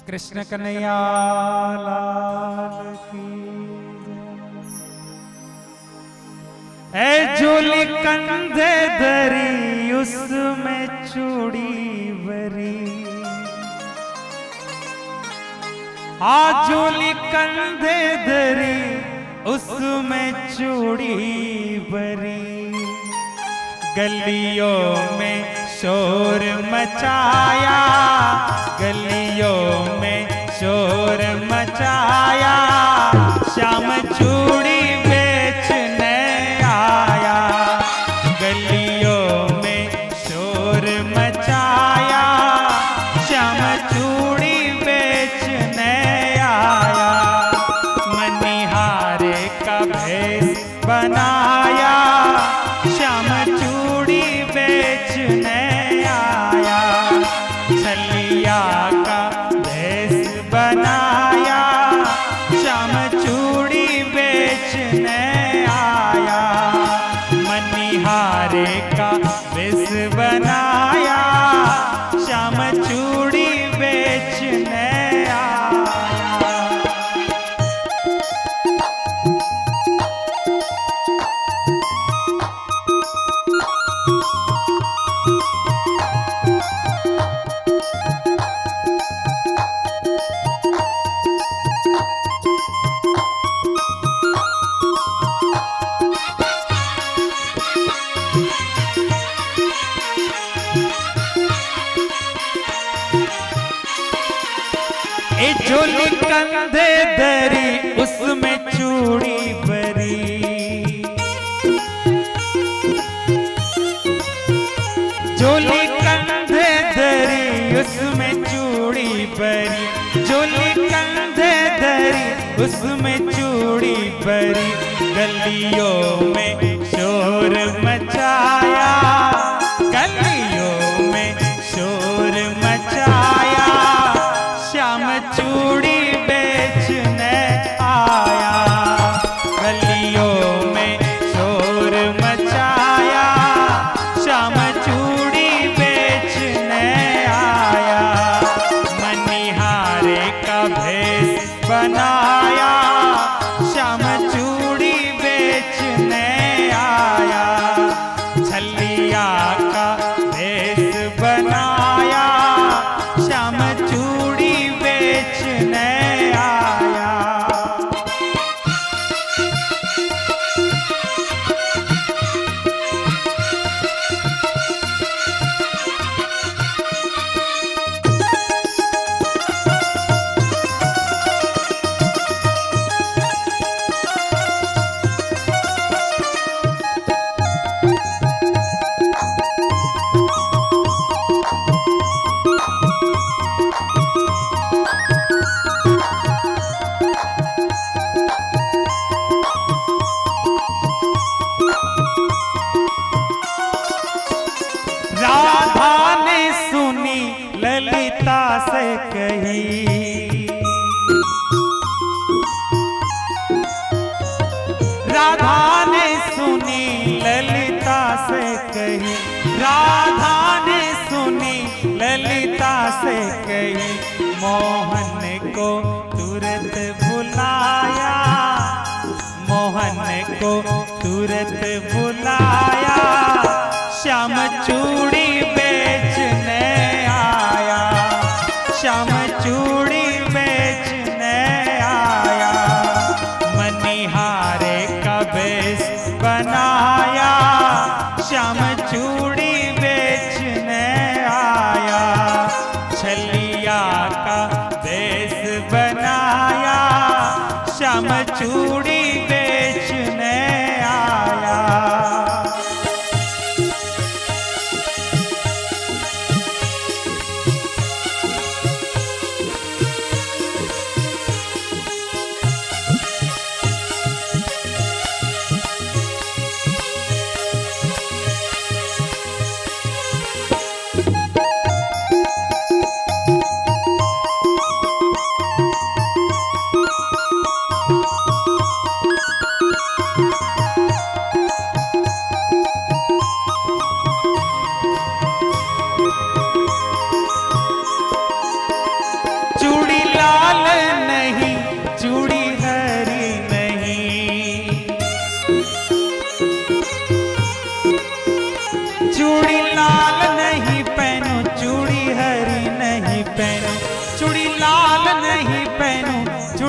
कृष्ण कन्हैया लाल की जय। ए झोली कंधे धरी उसमें चूड़ी भरी, आ झोली कंधे धरी उसमें चूड़ी भरी, गलियों में शोर मचाया, गलियों में शोर मचाया, श्याम चूड़ी बेचने आया, गलियों में शोर मचाया, श्याम चूड़ी बेचने आया, मनिहारे का भेष बनाया, श्याम चूड़ी बेचने आया, छलिया का भेष बनाया, श्याम चूड़ी बेचने आया, मनिहारे का भेष बनाया, श्याम चूड़ी बेचने आया। ए झोली कंधे धरी उसमें चूड़ी भरी, झोली कंधे धरी उसमें चूड़ी भरी, झोली कंधे धरी उसमें चूड़ी भरी, गलियों में शोर मचाया, गलियों में शोर मचाया, श्याम चूड़ी बेचने आया, गलियों में शोर मचाया, श्याम चूड़ी बेचने आया, मनिहारे का भेष बनाया, श्याम चूड़ी बेचने आया, छलिया का भेष बनाया, श्याम चूड़ी बेचने आया। राधा ने सुनी ललिता से कही, राधा ने सुनी ललिता से कही, राधा ने सुनी ललिता से कही, मोहन को तुरंत बुलाया, मोहन को तुरंत बुलाया, श्याम चूड़ी बेचने आया, श्याम चूड़ी बेचने आया, मनिहारे का भेष बनाया, श्याम चूड़ी बेचने आया, छलिया का भेष बनाया, श्याम चूड़ी बेचने आया।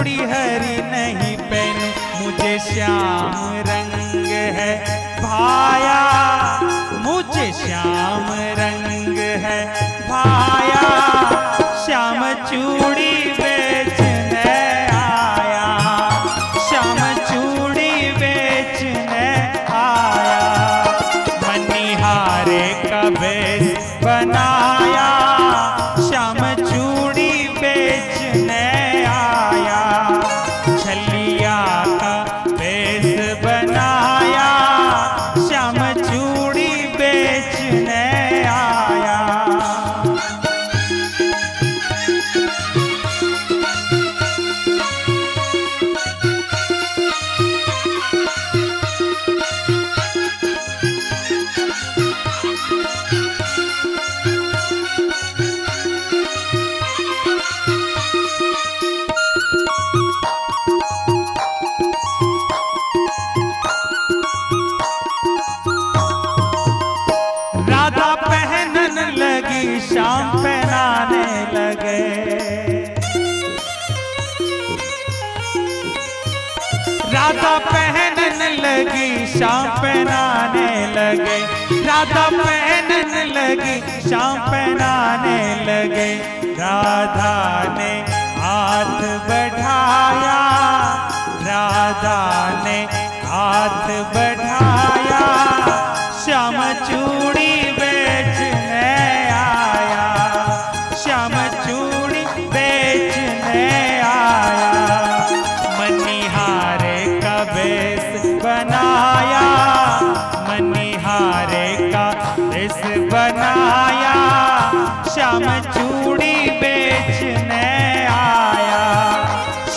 चूड़ी हरी नहीं पहनूं, मुझे श्याम रंग है भाया, मुझे श्याम रंग है भाया। श्याम चूड़ी बेचने आया, श्याम चूड़ी बेचने आया। मनिहारे का भेष बनाया, श्याम चूड़ी बेचने आया। छलिया का भेष बनाया, श्याम चूड़ी बेचने आया। राधा पहनन लगी, श्याम पहनाने लगे। राधा पहनन लगी, श्याम पहनाने लगे। राधा पहनन लगी, श्याम पहनाने लगे। राधा ने हाथ बढ़ाया, राधा ने हाथ बढ़ाया। श्याम चूड़ी बेचने आया, श्याम चूड़ी बेचने आया। मनिहारे का भेष बनाया, मनिहारे का भेष बनाया। श्याम चूड़ी बेचने आया,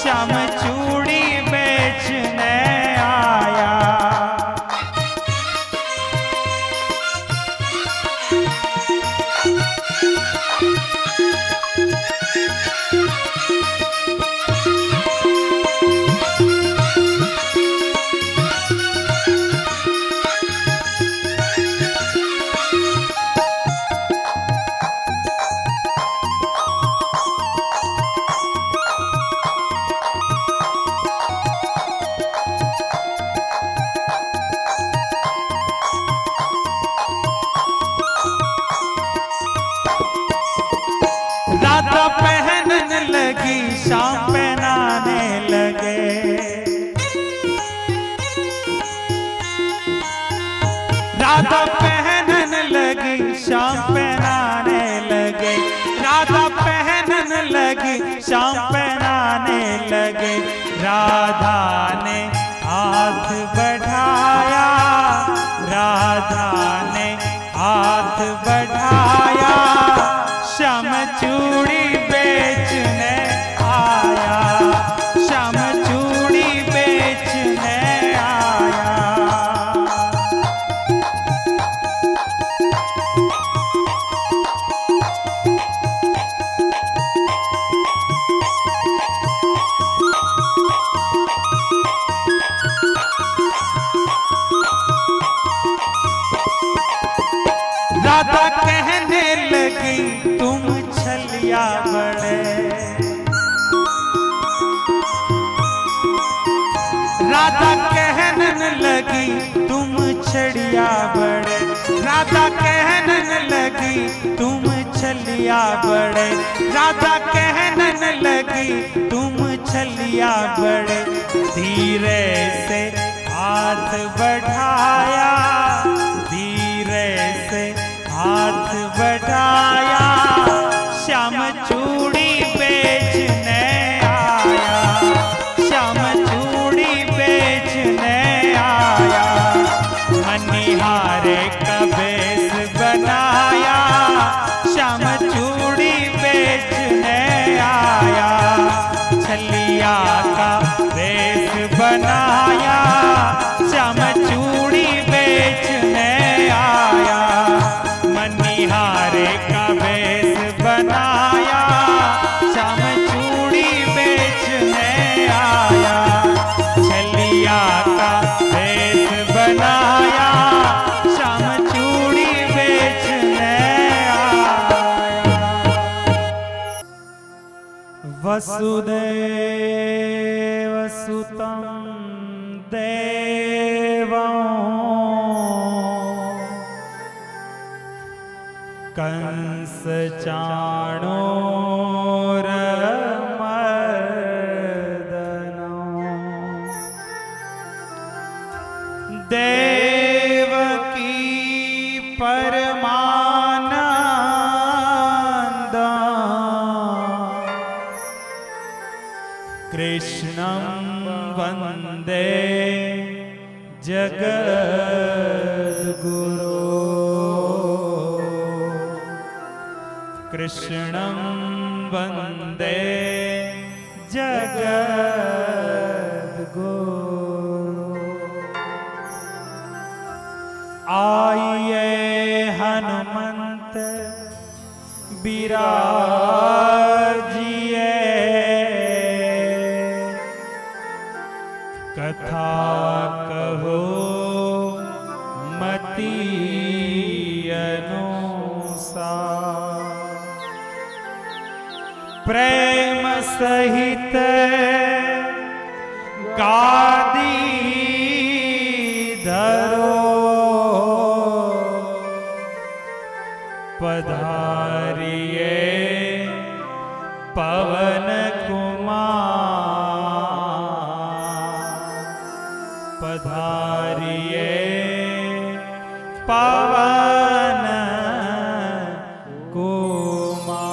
श्याम चूड़ी बेचने आया। राधा पहनन लगी, श्याम पहनाने लगे। राधा पहनन लगी, श्याम पहनाने लगे। राधा पहनन लगी, श्याम पहनाने लगे। राधा ने हाथ बढ़ाया, राधा ने हाथ बढ़ाया। श्याम चूड़ी बेचने आया, श्याम चूड़ी बेचने आया। राधा कहने लगी, तुम छलिया बड़े। राधा कहने लगी, तुम छड़िया बड़े। राधा कहने लगी, तुम छलिया बड़े। राधा कहने लगी, तुम छलिया बड़े। धीरे से हाथ बढ़ाया, धीरे से हाथ बढ़ाया। श्याम चूड़ी बेचने आया, श्याम चूड़ी बेचने आया। मनिहारे का भेष बनाया, श्याम चूड़ी बेचने आया। छलिया का भेष बनाया, श्याम चूड़ी बेचने आया। मनिहारे का भेष बनाया, श्याम चूड़ी वसुदेव सुतं देवं कंस चाणूरमर्दनं देवकी परमानन्दं कृष्णं वन्दे जगद्गुरो कृष्णं वन्दे जगद्गुरो। आइए हनुमंत बिराजिए कथा कहो मति अनुसार प्रेम सहित गादी धरो पधारिए पवन कुमार पधारिए पवन कुमार।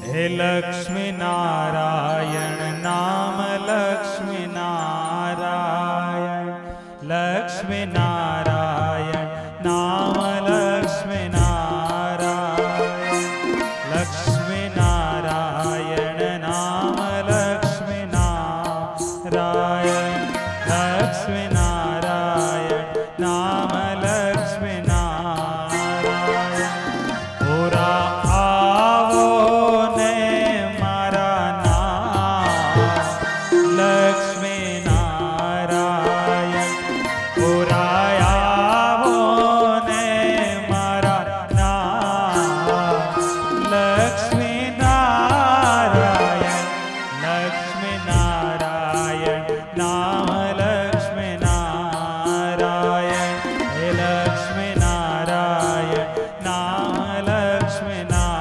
हे लक्ष्मी नारायण नाम लक्ष्मी नारायण लक्ष्मी नारायण नाम लक्ष्मी नारायण लक्ष्मी नारायण नाम लक्ष्मी नारायण लक्ष्मी नारायण नाम लक्ष्मी नारायण। पूरा आवो ने मारा नाम लक्ष्मी नारायण पूरा आवो ने मारा नाम लक्ष्मी नारायण लक्ष्मी नारायण नाम लक्ष्मी नारायण हे लक्ष्मी नारायण नाम लक्ष्मी नारायण।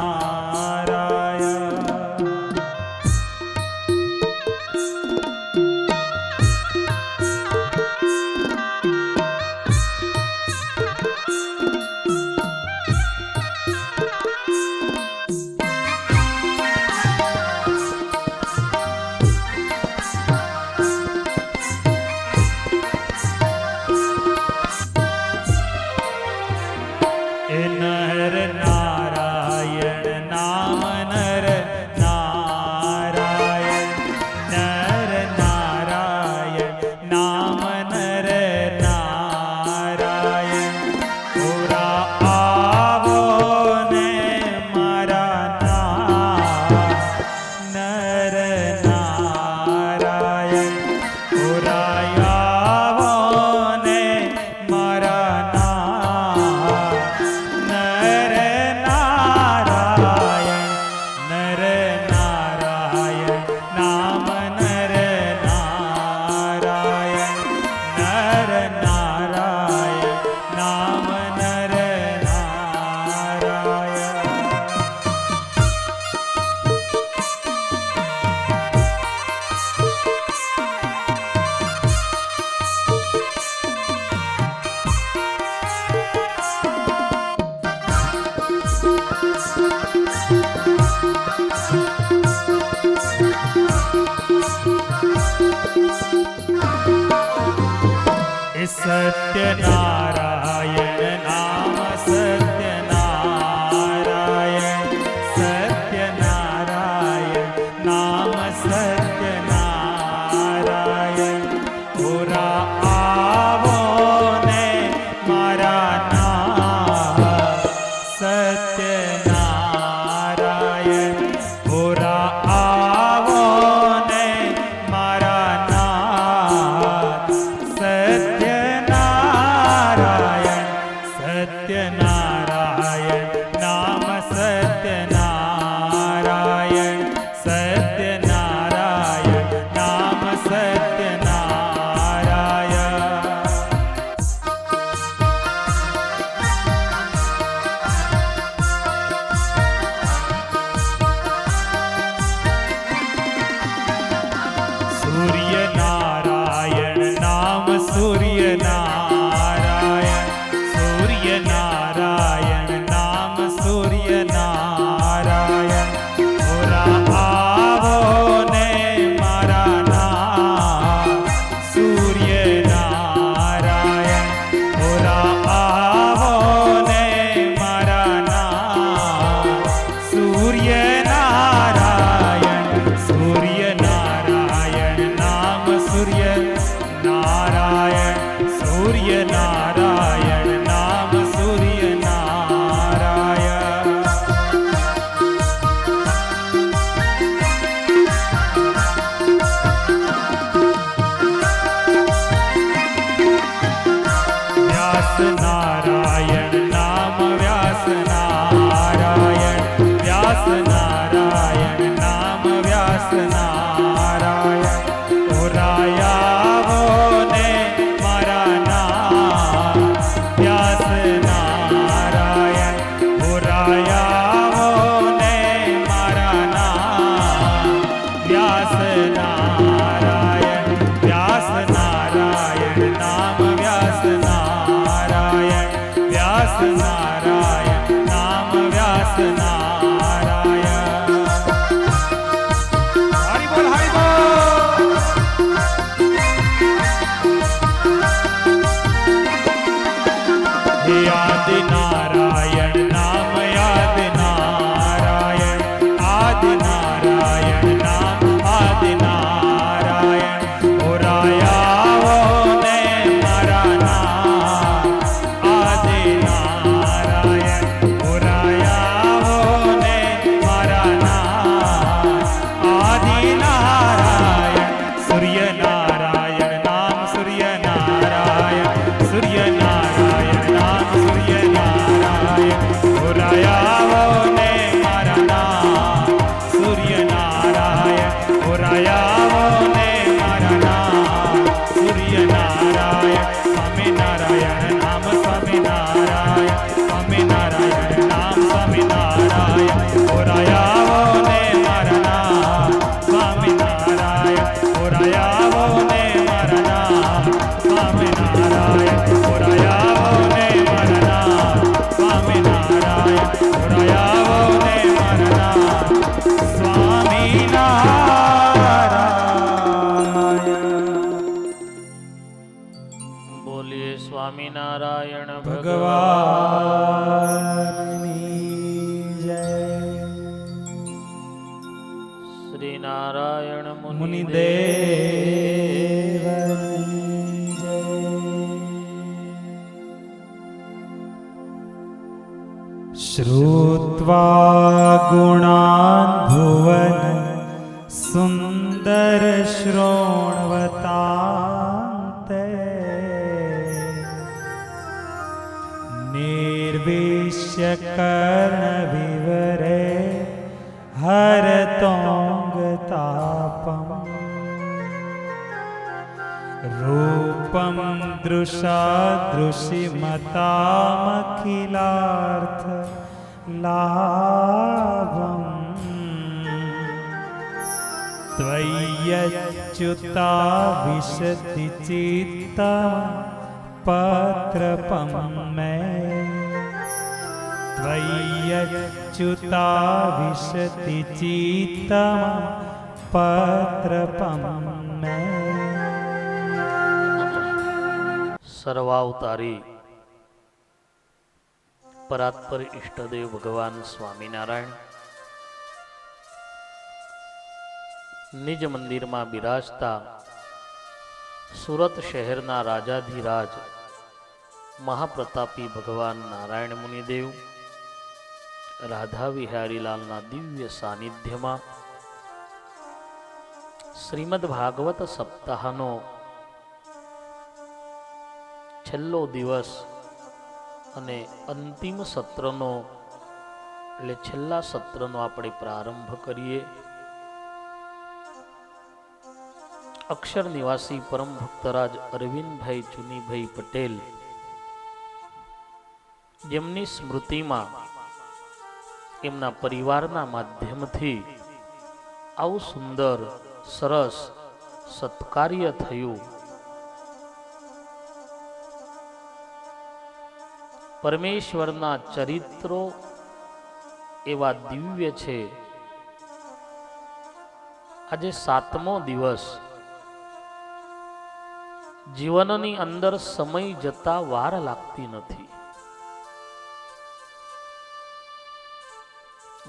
नर नारायण नाम नर नारायण नर नारायण नाम नर नारायण पूरा आवो ने मारा नाम नर नारायण पूरा आवो ने मारा नाम नर नारायण नर नारायण नाम नर नारायण नर नारायण नाम नर नारायण। सत्यनारायण नाम सत्यनारायण सत्यनारायण नाम सत्यनारायण पूरा आवो ने मारा नाम सत्यनारायण पूरा आवो ने मारा नाम सत्यनारायण નારાયણ ઓરાયા ને મારા નામ વ્યાસ નારાયણ ઓરાયા ને મારા નામ વ્યાસ નારાયણ વ્યાસ નારાયણ નામ વ્યાસ નારાયણ વ્યાસ નારાયણ નામ વ્યાસ નારાયણ હરિ બોલ હરિ બોલ હે આદિ નારાયણ નામ યાદ નારાયણ આદિ નારાયણ નામ આદિ નારાયણ ઓરાયા ને મારા નામ આદિ નારાયણ ઓરાયા ને મારા નામ આદિ નારાયણ સૂર્ય નારાયણ નામ સૂર્ય નારાયણ સૂર્ય નારાયણ નામ સૂર્ય નારાયણ ઓરાયા ને મારા નામ સૂર્ય નારાયણ ઓરાયા ને મારા નામ સૂર્ય નારાયણ સ્વામી નારાયણ નામ સ્વામી નારાયણ સ્વામી નારાયણ નામ સ્વામી નારાયણ ઓરાયા ને મારા નામ સ્વામી નારાયણ ઓરાયા ને મારા નામ સ્વામી નારાયણ ઓરાયા ને મારા નામ સ્વામી નારાયણ ઓરાયા ને મારા નામ સ્વામી નારાયણ બોલીએ સ્વામિનારાયણ ભગવાનની જય શ્રી નારાયણ મુનિદેવની જય શ્રુત્વા ગુણાન ભુવન સુંદર શ્રોણવતાંતે निर्विश्य कर्ण विवरे हरतोंगतापम रूपम दृशादृशिमतामखिलार्थ लाभम त्वय्यच्युता विशति चित्तम् पत्रपम में त्वय्यच्युता विशति चित्तम् पत्रपम में સર્વાવતારી પરાત્પર ઈષ્ટદેવ ભગવાન સ્વામિનારાયણ નિજ મંદિરમાં બિરાજતા સુરત શહેરના રાજાધિરાજ મહાપ્રતાપી ભગવાન નારાયણ મુનિદેવ રાધા વિહારીલાલના દિવ્ય સાનિધ્યમાં શ્રીમદ ભાગવત સપ્તાહનો છેલ્લો દિવસ અને અંતિમ સત્રનો એટલે છેલ્લા સત્રનો આપણે પ્રારંભ કરીએ. અક્ષર નિવાસી પરમ ભક્તરાજ અરવિંદભાઈ ચુનીભાઈ પટેલ જેમની સ્મૃતિમાં એમના પરિવારના માધ્યમથી આવું સુંદર સરસ સત્કાર્ય થયું. પરમેશ્વરના ચરિત્રો એવા દિવ્ય છે. આજે 7મો દિવસ. જીવનની અંદર સમય જતા વાર લાગતી નથી.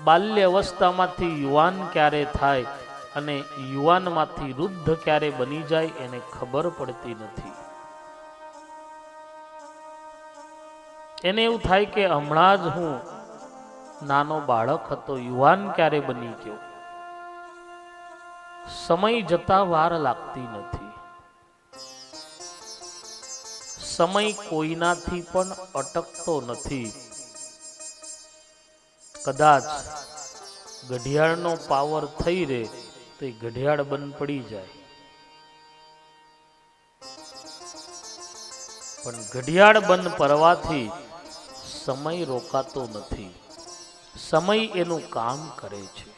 બાલ્ય અવસ્થામાંથી યુવાન ક્યારે થાય અને યુવાનમાંથી વૃદ્ધ ક્યારે બની જાય એને ખબર પડતી નથી. એને એવું થાય કે હમણાં જ હું નાનો બાળક હતો, યુવાન ક્યારે બની ગયો. સમય જતા વાર લાગતી નથી. સમય કોઈનાથી પણ અટકતો નથી. કદાચ ઘડિયાળનો પાવર થઈ રહે તો એ ઘડિયાળ બંધ પડી જાય. પણ ઘડિયાળ બંધ પડવાથી સમય રોકાતો નથી. સમય એનું કામ કરે છે.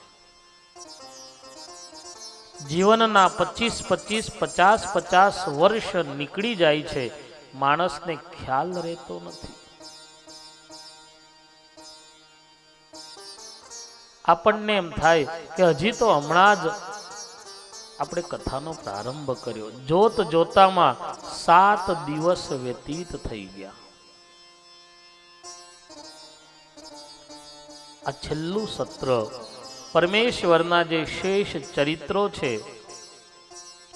જીવનના 25-25, 50-50 વર્ષ નીકળી જાય છે, માણસને ખ્યાલ રહેતો નથી. આપણને એમ થાય કે હજી તો હમણાં જ આપણે કથાનો પ્રારંભ કર્યો, જોત જોતામાં 7 દિવસ વ્યતીત થઈ ગયા. આ છેલ્લું સત્ર પરમેશ્વરના જે શેષ ચરિત્રો છે,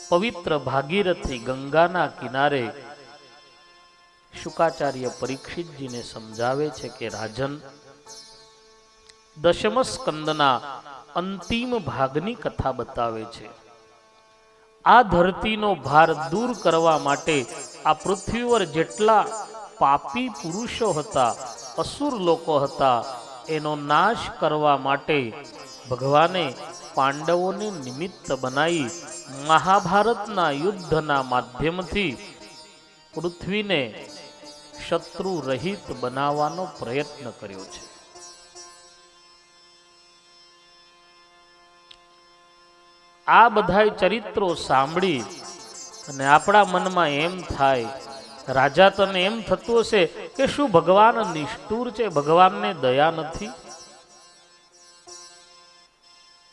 પવિત્ર ભાગીરથી ગંગાના કિનારે શુકાચાર્ય પરીક્ષિતજીને સમજાવે છે કે રાજન, દશમ સ્કંદના અંતિમ ભાગની કથા બતાવે છે. આ ધરતીનો ભાર દૂર કરવા માટે આ પૃથ્વી પર જેટલા પાપી પુરુષો હતા, અસુર લોકો હતા, એનો નાશ કરવા માટે ભગવાને પાંડવોને નિમિત્ત બનાવી મહાભારતના યુદ્ધના માધ્યમથી પૃથ્વીને શત્રુ રહિત બનાવવાનો પ્રયત્ન કર્યો છે. આ બધા ચરિત્રો સાંભળી અને આપણા મનમાં એમ થાય, રાજા તને એમ થતું હશે કે શું ભગવાન નિષ્ઠુર છે, ભગવાનને દયા નથી?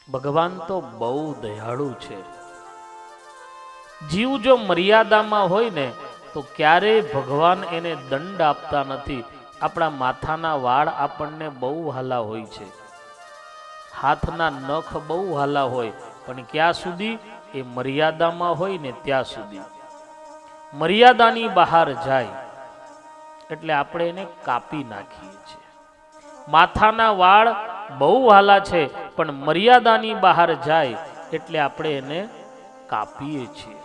ભગવાન તો બહુ દયાળુ છે. જીવ જો મર્યાદામાં હોય ને તો ક્યારેય ભગવાન એને દંડ આપતા નથી. આપણા માથાના વાળ આપણને બહુ હાલા હોય છે, હાથના નખ બહુ હાલા હોય, પણ ક્યાં સુધી? એ મર્યાદામાં હોય ને ત્યાં સુધી. મર્યાદાની બહાર જાય એટલે આપણે એને કાપી નાખીએ છીએ. માથાના વાળ બહુ હાલા છે, પણ મર્યાદાની બહાર જાય એટલે આપણે એને કાપીએ છીએ.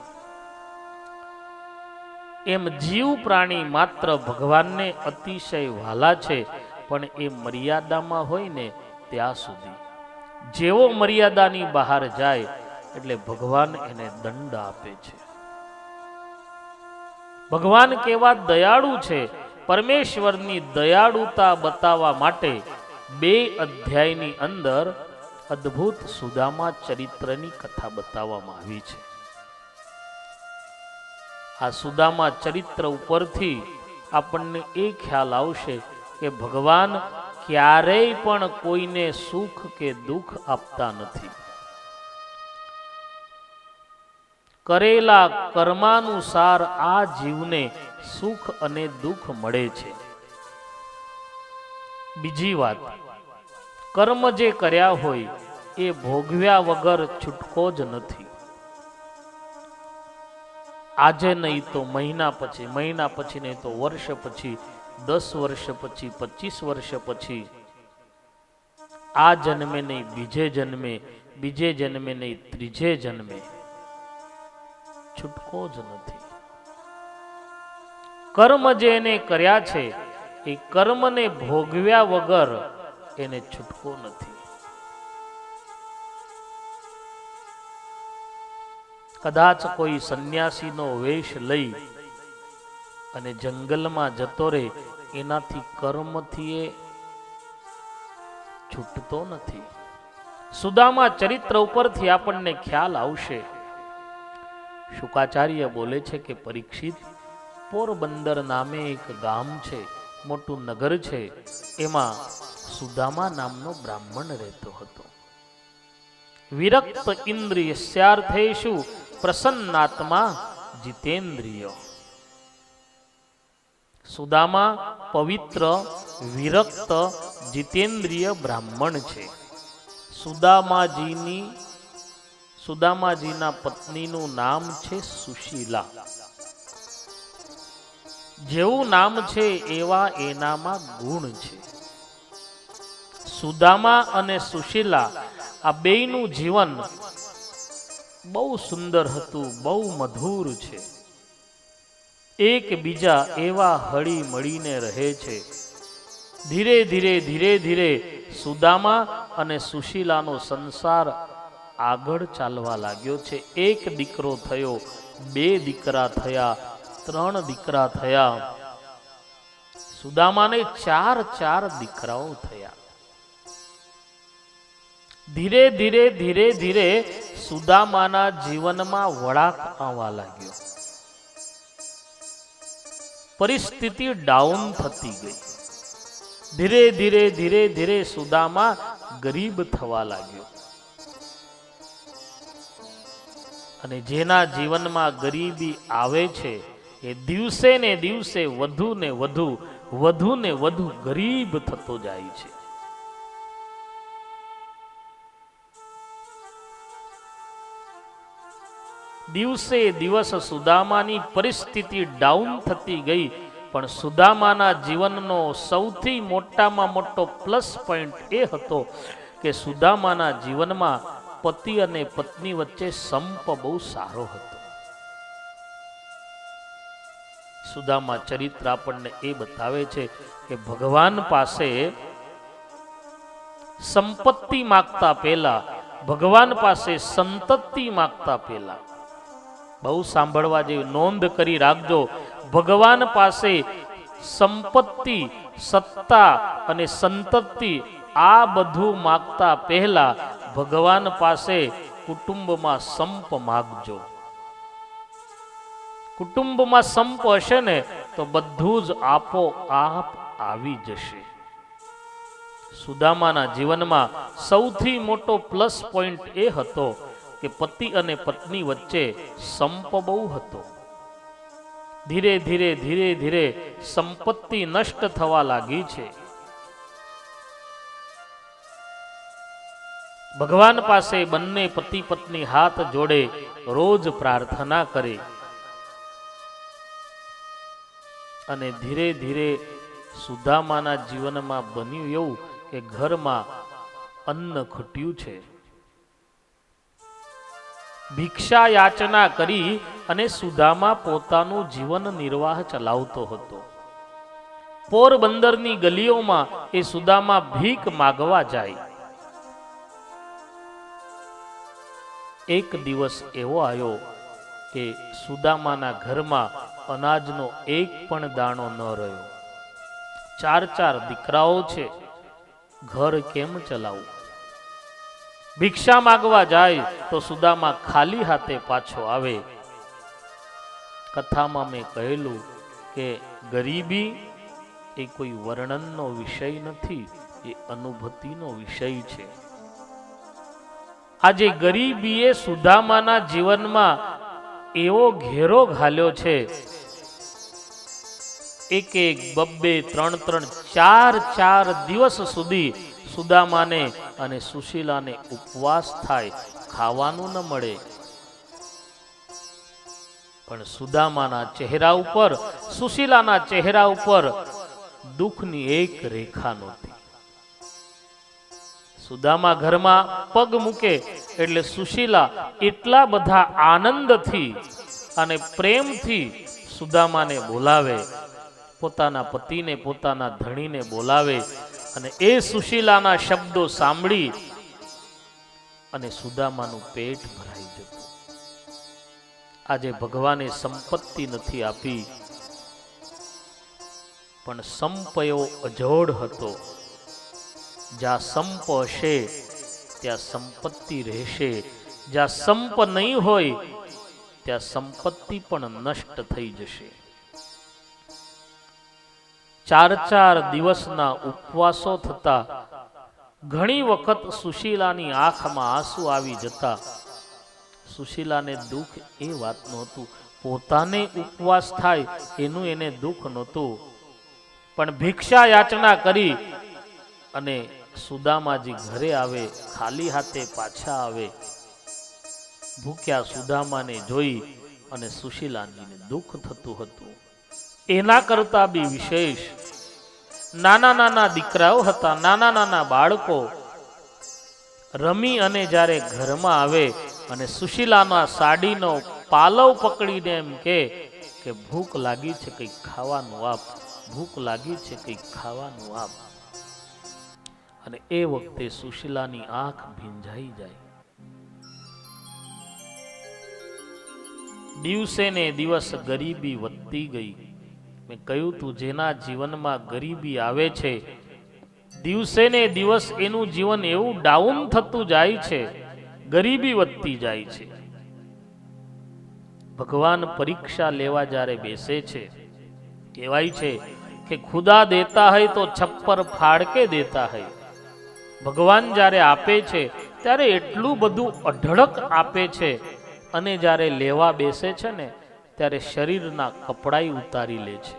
એમ જીવ પ્રાણી માત્ર ભગવાનને અતિશય વહાલા છે, પણ એ મર્યાદામાં હોય ને ત્યાં સુધી. જેવો મર્યાદાની બહાર જાય એટલે ભગવાન એને દંડ આપે છે. ભગવાન કેવા દયાળુ છે, પરમેશ્વરની દયાળુતા બતાવવા માટે 2 અધ્યાયની અંદર અદ્ભુત સુદામા ચરિત્રની કથા બતાવવામાં આવી છે. આ સુદામા ચરિત્ર ઉપરથી આપણને એ ખ્યાલ આવશે કે ભગવાન ક્યારેય પણ કોઈને સુખ કે દુઃખ આપતા નથી. કરેલા કર્માનુસાર આ જીવને સુખ અને દુઃખ મળે છે. બીજી વાત, કર્મ જે કર્યા હોય એ ભોગવ્યા વગર છૂટકો જ નથી. આજે નહીં તો મહિના પછી, મહિના પછી નહીં તો વર્ષ પછી, 10 વર્ષ પછી, 25 વર્ષ પછી, આ જન્મે નહીં બીજે જન્મે, બીજે જન્મે નહીં ત્રીજે જન્મે છૂટકો જ નથી. કર્મ જે એને કર્યા છે એ કર્મને ભોગવ્યા વગર એને છૂટકો નથી. કદાચ કોઈ સંન્યાસીનો વેશ લઈ અને જંગલમાં જતો રહે, એનાથી કર્મથી એ છૂટતો નથી. સુદામા ચરિત્ર ઉપરથી આપણને ખ્યાલ આવશે. શુકાચાર્ય બોલે છે કે પરીક્ષિત, પોરબંદર નામે એક ગામ છે, મોટું નગર છે, એમાં સુદામા નામનો બ્રાહ્મણ રહેતો હતો. વિરક્ત ઇન્દ્રિયસ્યાર્થેષુ પ્રસન્નાત્મા જીતેન્દ્રિય. સુદામા પવિત્ર, વિરક્ત, જીતેન્દ્રિય બ્રાહ્મણ છે. સુદામાજીના પત્નીનું નામ છે સુશીલા. જેવું નામ છે એવા એનામાં ગુણ છે. સુદામા અને સુશીલા આ બેયનું જીવન બહુ સુંદર હતું, બહુ મધુર છે. એકબીજા એવા હળી મળીને રહે છે. ધીરે ધીરે સુદામા અને સુશીલાનો સંસાર આગળ ચાલવા લાગ્યો છે. એક દીકરો થયો, બે દીકરા થયા, ત્રણ દીકરા થયા. સુદામાને ચાર દીકરાઓ થયા. ધીરે ધીરે ધીરે ધીરે સુદામાના જીવનમાં વળાંક આવવા લાગ્યો. પરિસ્થિતિ ડાઉન થતી ગઈ. ધીરે ધીરે ધીરે ધીરે સુદામા ગરીબ થવા લાગ્યો. અને જેના જીવનમાં ગરીબી આવે છે એ દિવસે ને દિવસે વધુ ને વધુ ગરીબ થતો જાય છે. દિવસે દિવસ સુદામાની પરિસ્થિતિ ડાઉન થતી ગઈ. પણ સુદામાના જીવનનો સૌથી મોટામાં મોટો પ્લસ પોઈન્ટ એ હતો કે સુદામાના જીવનમાં પતિ અને પત્ની વચ્ચે સંપ બહુ સારો હતો. સુદામા ચરિત્ર આપણને એ બતાવે છે કે ભગવાન પાસે સંપત્તિ માગતા પહેલા, ભગવાન પાસે સંતતિ માગતા પહેલા, બહુ સાંભળવા જેવી નોંધ કરી રાખજો, ભગવાન પાસે સંપત્તિ, સત્તા અને સંતતિ આ બધું માગતા પહેલા ભગવાન પાસે કુટુંબમાં સંપ માગજો. કુટુંબમાં સંપ હશે ને તો બધું જ આપોઆપ આવી જશે. સુદામાના જીવનમાં સૌથી મોટો પ્લસ પોઈન્ટ એ હતો કે પતિ અને પત્ની વચ્ચે સંપ બહુ હતો. ધીરે ધીરે ધીરે ધીરે સંપત્તિ નષ્ટ થવા લાગી છે. ભગવાન પાસે બંને પતિ પત્ની હાથ જોડે રોજ પ્રાર્થના કરે. અને ધીરે ધીરે સુદામાના જીવનમાં બન્યું એવું કે ઘરમાં અન્ન ઘટ્યું છે. ભિક્ષા યાચના કરી અને સુદામા પોતાનું જીવન નિર્વાહ ચલાવતો હતો. પોરબંદરની ગલીઓમાં એ સુદામા ભીખ માગવા જાય. એક દિવસ એવો આવ્યો કે સુદામાના ઘરમાં અનાજનો એક પણ દાણો ન રહ્યો. ચાર દીકરાઓ છે, ઘર કેમ ચલાવવું? ભિક્ષા માગવા જાય તો સુદામા ખાલી હાથે પાછો આવે. કથામાં મેં કહેલું કે ગરીબી એ કોઈ વર્ણનનો વિષય નથી, એ અનુભૂતિનો વિષય છે. આજે ગરીબીએ સુદામાના જીવનમાં એવો ઘેરો ઘાલ્યો છે. એક બબ્બે ત્રણ ચાર દિવસ સુધી સુદામાને અને સુશીલાને ઉપવાસ થાય, ખાવાનું ન મળે. પણ સુદામાના ચહેરા ઉપર, સુશીલાના ચહેરા ઉપર દુઃખની એક રેખા નહોતી. સુદામા ઘરમાં પગ મૂકે એટલે સુશીલા એટલા બધા આનંદથી અને પ્રેમથી સુદામાને બોલાવે, પોતાના પતિને, પોતાના ધણીને બોલાવે. અને એ સુશીલાના શબ્દો સાંભળી અને સુદામાનું પેટ ભરાઈ જતું. આજે ભગવાને સંપત્તિ નથી આપી, પણ સંપ એવો અજોડ હતો. જ્યાં સંપ હશે ત્યાં સંપત્તિ રહેશે. જ્યાં સંપ નહીં હોય ત્યાં સંપત્તિ પણ નષ્ટ થઈ જશે. 4 દિવસના ઉપવાસો થતા ઘણી વખત સુશીલાની આંખમાં આંસુ આવી જતા. સુશીલાને દુઃખ એ વાતનું હતું, પોતાને ઉપવાસ થાય એનું એને દુઃખ નહોતું, પણ ભિક્ષા યાચના કરી અને સુદામાજી ઘરે આવે, ખાલી હાથે પાછા આવે. ભૂખ્યા સુદામાને જોઈ અને સુશીલાજીને દુઃખ થતું હતું. એના કરતા બી વિશેષ નાના દીકરાઓ હતા, નાના બાળકો રમી અને જ્યારે ઘરમાં આવે અને સુશીલાના સાડીનો પાલવ પકડીને એમ કે ભૂખ લાગી છે, કંઈક ખાવાનું આપ, ભૂખ લાગી છે, કંઈક ખાવાનું આપ. અને એ વખતે સુશીલાની આંખ ભીંજાઈ જાય. દિવસે ને દિવસ ગરીબી વધતી ગઈ. મેં કહ્યું તું જેના જીવનમાં ગરીબી આવે છે દિવસે ને દિવસ એનું જીવન એવું ડાઉન થતું જાય છે, ગરીબી વધતી જાય છે. ભગવાન પરીક્ષા લેવા જ્યારે બેસે છે, કહેવાય છે કે ખુદા દેતા હૈ તો છપ્પર ફાડ કે દેતા હૈ. ભગવાન જ્યારે આપે છે ત્યારે એટલું બધું અઢળક આપે છે, અને જ્યારે લેવા બેસે છે ને ત્યારે શરીરના કપડાઈ ઉતારી લે છે.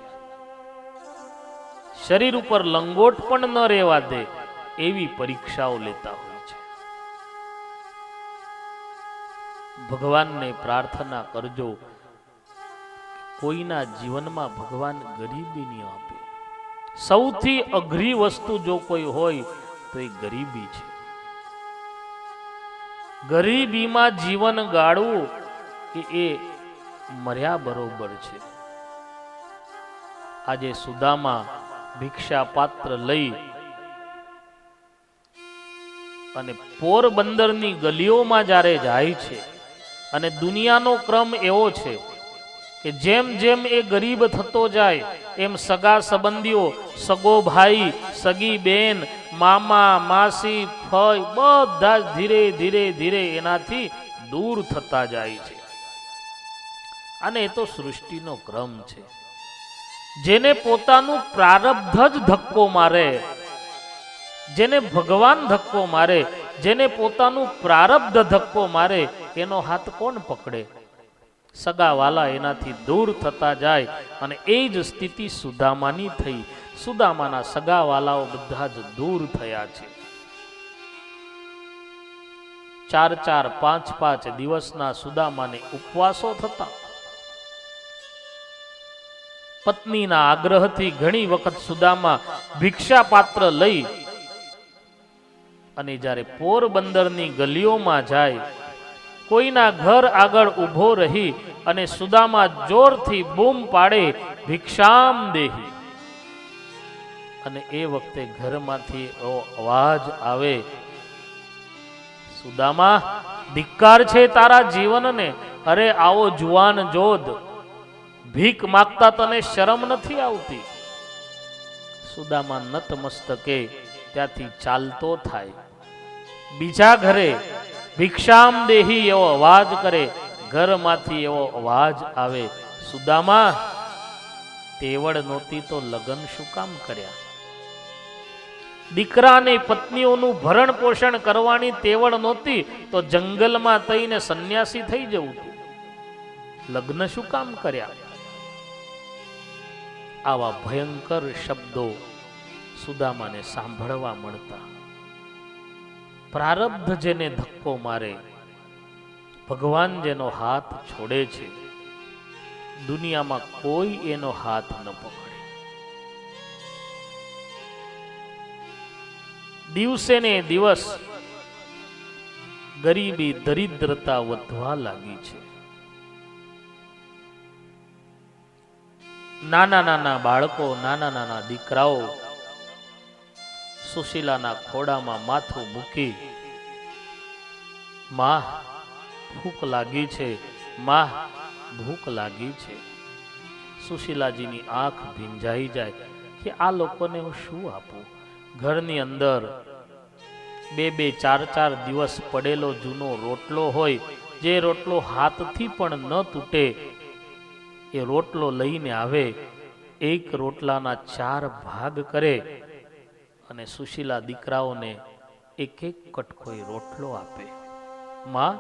શરીર ઉપર લંગોટ પણ ન રહેવા દે એવી પરીક્ષાઓ લેતા હોય છે. ભગવાનને પ્રાર્થના કરજો કોઈના જીવનમાં ભગવાન ગરીબી નહીં આપે. સૌથી અઘરી વસ્તુ જો કોઈ હોય તો એ ગરીબી છે. ગરીબીમાં જીવન ગાળવું એ મર્યા બરોબર છે. આજે સુદામા ભિક્ષા પાત્ર લઈ અને પોરબંદરની ગલીઓમાં જ્યારે જાય છે, અને દુનિયાનો ક્રમ એવો છે કે જેમ જેમ એ ગરીબ થતો જાય એમ સગા સંબંધીઓ, સગો ભાઈ, સગી બેન, મામા, માસી, ફઈ બધા જ ધીરે ધીરે ધીરે એનાથી દૂર થતા જાય છે. અને એ તો સૃષ્ટિનો ક્રમ છે. જેને પોતાનું પ્રારબ્ધ જ ધક્કો મારે, જેને ભગવાન ધક્કો મારે, જેને પોતાનું પ્રારબ્ધ ધક્કો મારે, એનો હાથ કોણ પકડે? સગાવાલા એનાથી દૂર થતા જાય. અને એ જ સ્થિતિ સુદામાની થઈ. સુદામાના સગાવાલાઓ બધા જ દૂર થયા છે. 4-4, 5-5 દિવસના સુદામાને ઉપવાસો થતા. પત્નીના આગ્રહથી ઘણી વખત સુદામા ભિક્ષા પાત્ર લઈ અને જ્યારે પોરબંદરની ગલીઓમાં જાય, કોઈના ઘર આગળ ઊભો રહી અને સુદામા જોરથી બૂમ પાડે, ભિક્ષામ દેહી. અને એ વખતે ઘરમાંથી એવો અવાજ આવે, સુદામા ધિક્કાર છે તારા જીવનને. અરે આવો જુવાન જોધ, ભીખ માગતા તને શરમ નથી આવતી? સુદામા નતમસ્તકે ત્યાંથી ચાલતો થાય, બીજા ઘરે ભિક્ષામ દેહી એવો અવાજ કરે, ઘરમાંથી એવો અવાજ આવે, સુદામા તેવડ નહોતી તો લગ્ન શું કામ કર્યા? દીકરાને પત્નીઓનું ભરણ પોષણ કરવાની તેવડ નહોતી તો જંગલમાં થઈને સંન્યાસી થઈ જવું હતું. લગ્ન શું કામ કર્યા? આવા ભયંકર શબ્દો સુદામાને સાંભળવા મળતા. પ્રારબ્ધ જેને ધક્કો મારે, ભગવાન જેનો હાથ છોડે છે, દુનિયામાં કોઈ એનો હાથ ન પકડે. દિવસે ને દિવસ ગરીબી, દરિદ્રતા વધવા લાગી છે. નાના નાના બાળકો, નાના નાના દીકરાઓ સુશીલાના ખોડામાં માથું મૂકી, માં ભૂખ લાગી છે, માં ભૂખ લાગી છે. સુશીલાજીની આંખ ભીંજાઈ જાય કે આ લોકોને હું શું આપું? ઘરની અંદર 2-2, 4-4 દિવસ પડેલો જૂનો રોટલો હોય, જે રોટલો હાથથી પણ ન તૂટે, એ રોટલો લઈને આવે, એક રોટલાના 4 ભાગ કરે અને સુશીલા દીકરાઓને એક એક કટકો રોટલો આપે. માં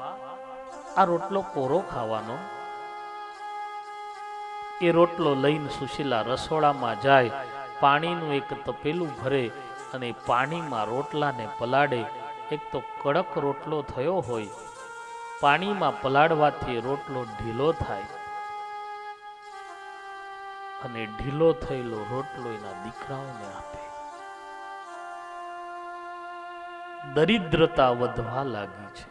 આ રોટલો કોરો ખાવાનો. એ રોટલો લઈને સુશીલા રસોડામાં જાય, પાણીનું એક તપેલું ભરે અને પાણીમાં રોટલાને પલાળે. એક તો કડક રોટલો થયો હોય, પાણીમાં પલાળવાથી રોટલો ઢીલો થાય અને ઢીલો થયેલો રોટલો એના દીકરાઓને આપે. દરિદ્રતા વધવા લાગી છે.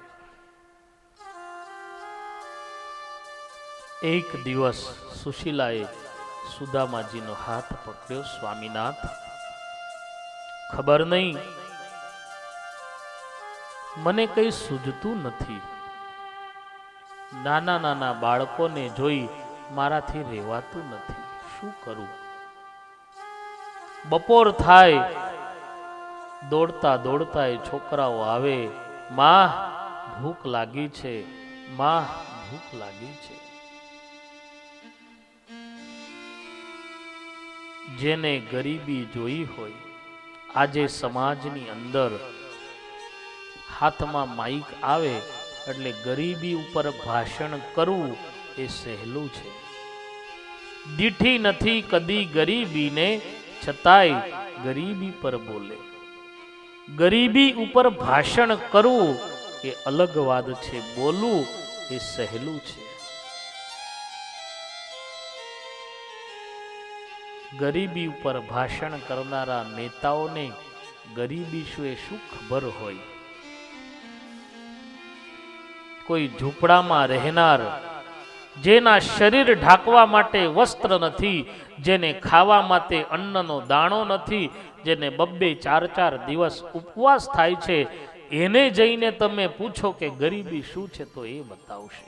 એક દિવસ સુશીલાએ સુદામાજીનો હાથ પકડ્યો. સ્વામીનાથ, ખબર નહીં, મને કઈ સૂઝતું નથી. નાના નાના બાળકોને જોઈ મારાથી રહેવાતું નથી, શું કરું? બપોર થાય, દોડતા દોડતા એ છોકરાઓ આવે, માં ભૂખ લાગી છે, માં ભૂખ લાગી છે. જેને ગરીબી જોઈ હોય, આજે સમાજની અંદર હાથમાં માઈક આવે એટલે ગરીબી ઉપર ભાષણ કરવું એ સહેલું છે. દીઠી નથી કદી ગરીબીને, છતાંય ગરીબી પર બોલે. ગરીબી ઉપર ભાષણ કરવું એ અલગ વાત છે, બોલવું એ સહેલું છે. ગરીબી ઉપર ભાષણ કરનારા નેતાઓને ગરીબી શું એ શું ખબર હોય? કોઈ ઝૂંપડામાં રહેનાર, જેના શરીર ઢાંકવા માટે વસ્ત્ર નથી, જેને ખાવા માટે અન્નનો દાણો નથી, જેને 2-4 દિવસ ઉપવાસ થાય છે, એને જઈને તમે પૂછો કે ગરીબી શું છે તો એ બતાવશે.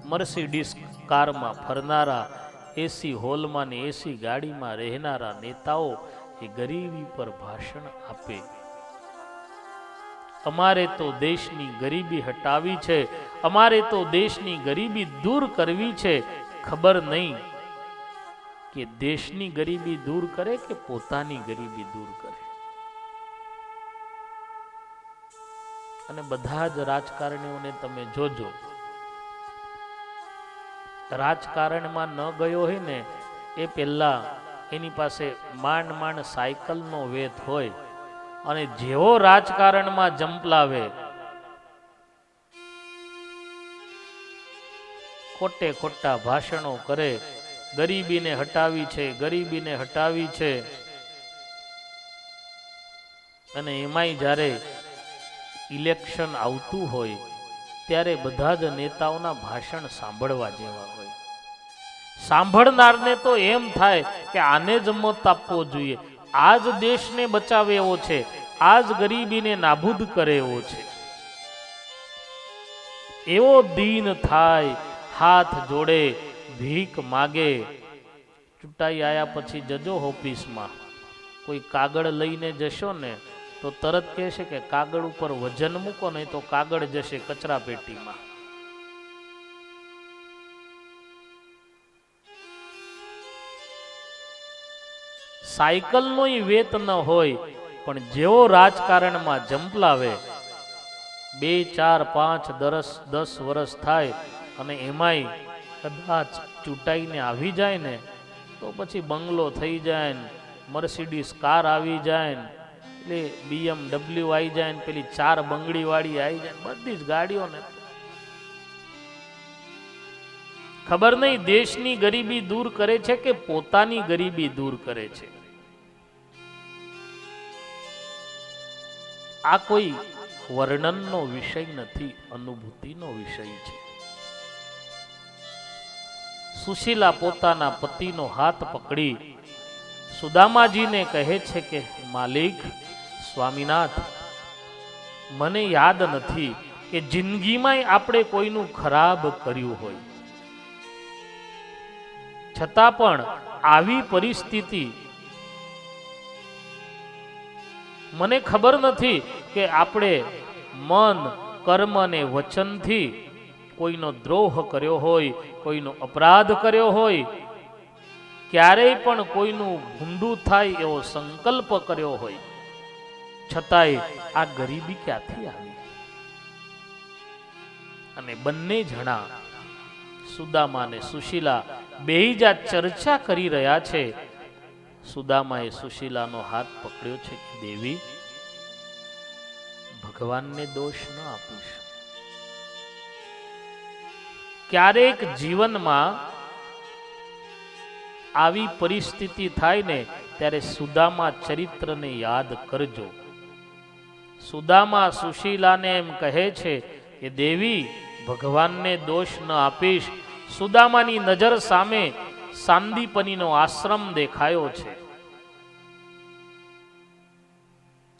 મર્સિડીઝ કારમાં ફરનારા, એસી હોલમાં ને એસી ગાડીમાં રહેનારા નેતાઓ એ ગરીબી પર ભાષણ આપે. અમારે તો દેશની ગરીબી હટાવી છે, અમારે તો દેશની ગરીબી દૂર કરવી છે. ખબર નહીં કે દેશની ગરીબી દૂર કરે કે પોતાની ગરીબી દૂર કરે. અને બધા જ રાજકારણીઓને તમે જોજો, રાજકારણમાં ન ગયો હોય ને એ પહેલા એની પાસે માંડ માંડ સાયકલનો વેત હોય, અને જેવો રાજકારણમાં જંપલાવે, ખોટે ખોટા ભાષણો કરે, ગરીબીને હટાવી છે, ગરીબીને હટાવી છે. અને એમાંય જ્યારે ઇલેક્શન આવતું હોય ત્યારે બધા જ નેતાઓના ભાષણ સાંભળવા જેવા હોય. સાંભળનારને તો એમ થાય કે આને જ મત આપવો જોઈએ, આ જ દેશને બચાવે એવો છે, આ જ ગરીબીને નાબૂદ કરે એવો છે. એવો દીન થાય, હાથ જોડે ભીખ માગે. ચૂંટાઈ આયા પછી જજો ઓફિસમાં, કોઈ કાગળ લઈને જશો ને તો તરત કહેશે કે કાગળ ઉપર વજન મૂકો, નહીં તો કાગળ જશે કચરા પેટીમાં. સાયકલનો વેત ન હોય, પણ જેવો રાજકારણમાં જંપલાવે, 2, 4, 5, 10 વર્ષ થાય અને એમાંય કદાચ ચૂંટાઈને આવી જાય ને તો પછી બંગલો થઈ જાય ને, મર્સિડીઝ કાર આવી જાય ને, એટલે BMW આવી જાય ને, પેલી 4 બંગડી વાળી આવી જાય, બધી જ ગાડીઓને ખબર નહીં દેશની ગરીબી દૂર કરે છે કે પોતાની ગરીબી દૂર કરે છે. આ કોઈ વર્ણનનો વિષય નથી, અનુભૂતિનો વિષય છે. સુશીલા પોતાના પતિનો હાથ પકડી સુદામાજીને કહે છે કે માલિક, સ્વામીનાથ, મને યાદ નથી કે જિંદગીમાં આપણે કોઈનું ખરાબ કર્યું હોય, છતાં પણ આવી પરિસ્થિતિ, મને ખબર નથી કે આપણે મન, કર્મ અને વચનથી કોઈનો દ્રોહ કર્યો હોય, કોઈનો અપરાધ કર્યો હોય, ક્યારેય પણ કોઈનું ભૂંડું થાય એવો સંકલ્પ કર્યો હોય, છતાંય આ ગરીબી ક્યાંથી આવી? અને બંને જણા, સુદામા અને સુશીલા, બેય ચર્ચા કરી રહ્યા છે. સુદામાએ સુશીલાનો હાથ પકડ્યો છે કે દેવી, ભગવાનને દોષ ન આપીશ. ક્યારેક જીવનમાં આવી પરિસ્થિતિ થાય ને ત્યારે સુદામા ચરિત્રને યાદ કરજો. સુદામા સુશીલાને એમ કહે છે કે દેવી, ભગવાનને દોષ ન આપીશ. સુદામાની નજર સામે સાંદીપનીનો આશ્રમ દેખાયો છે.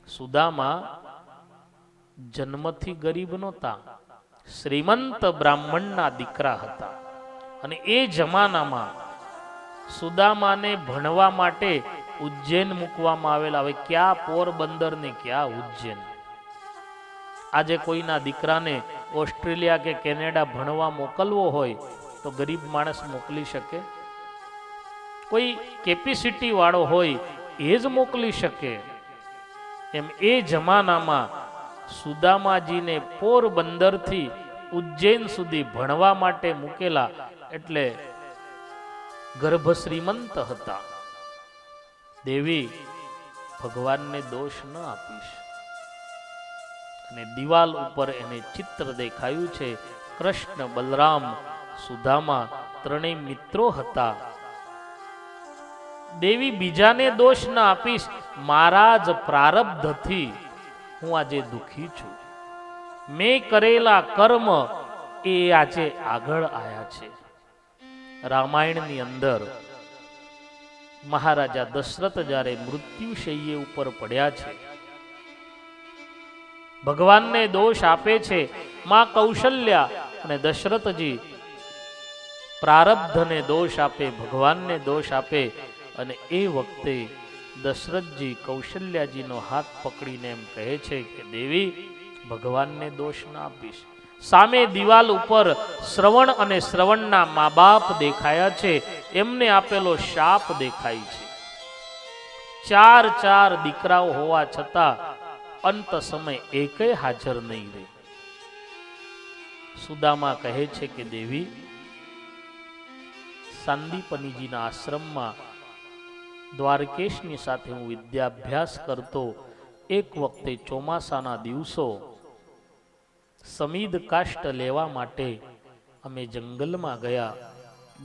સુદામા જન્મથી ગરીબ નહોતા, શ્રીમંત બ્રાહ્મણના દીકરા હતા અને એ જમાનામાં સુદામાને ભણવા માટે ઉજ્જૈન મૂકવામાં આવેલા. હવે ક્યાં પોરબંદર ને ક્યાં ઉજ્જૈન. આજે કોઈના દીકરાને ઓસ્ટ્રેલિયા કે કેનેડા ભણવા મોકલવો હોય તો ગરીબ માણસ મોકલી શકે? કોઈ કેપેસિટી વાળો હોય એ જ મોકલી શકે. એમ એ જમાનામાં સુદામાજીને પોરબંદરથી ઉજ્જૈન સુધી ભણવા માટે મૂકેલા, એટલે ગર્ભ શ્રીમંત હતા. દેવી, ભગવાનને દોષ ન આપીશ. અને દિવાલ ઉપર એને ચિત્ર દેખાયું છે. કૃષ્ણ, બલરામ, સુદામા ત્રણેય મિત્રો હતા. દેવી, બીજાને દોષ ન આપીશ. મારા જ પ્રારબ્ધથી હું આજે દુખી છું. મેં કરેલા કર્મ એ આજે આગળ આયા છે. રામાયણની અંદર મહારાજા દશરથ જ્યારે મૃત્યુશય્ય ઉપર પડ્યા છે, ભગવાનને દોષ આપે છે. માં કૌશલ્યા અને દશરથજી પ્રારબ્ધને દોષ આપે, ભગવાનને દોષ આપે. અને એ વખતે દશરથજી કૌશલ્યાજીનો હાથ પકડીને એમ કહે છે કે દેવી, ભગવાનને દોષ ના આપીશ. સામે દિવાલ ઉપર શ્રવણ અને શ્રવણના મા બાપ દેખાયા છે. એમને આપેલો શાપ દેખાય છે. 4 દીકરાઓ હોવા છતાં અંત સમય એકેય હાજર નહીં રહે. સુદામા કહે છે કે દેવી, સાંદીપનીજીના આશ્રમમાં દ્વારકેશની સાથે હું વિદ્યાભ્યાસ કરતો. એક વખતે ચોમાસાના દિવસો, સમીદ કાષ્ટ લેવા માટે અમે જંગલમાં ગયા.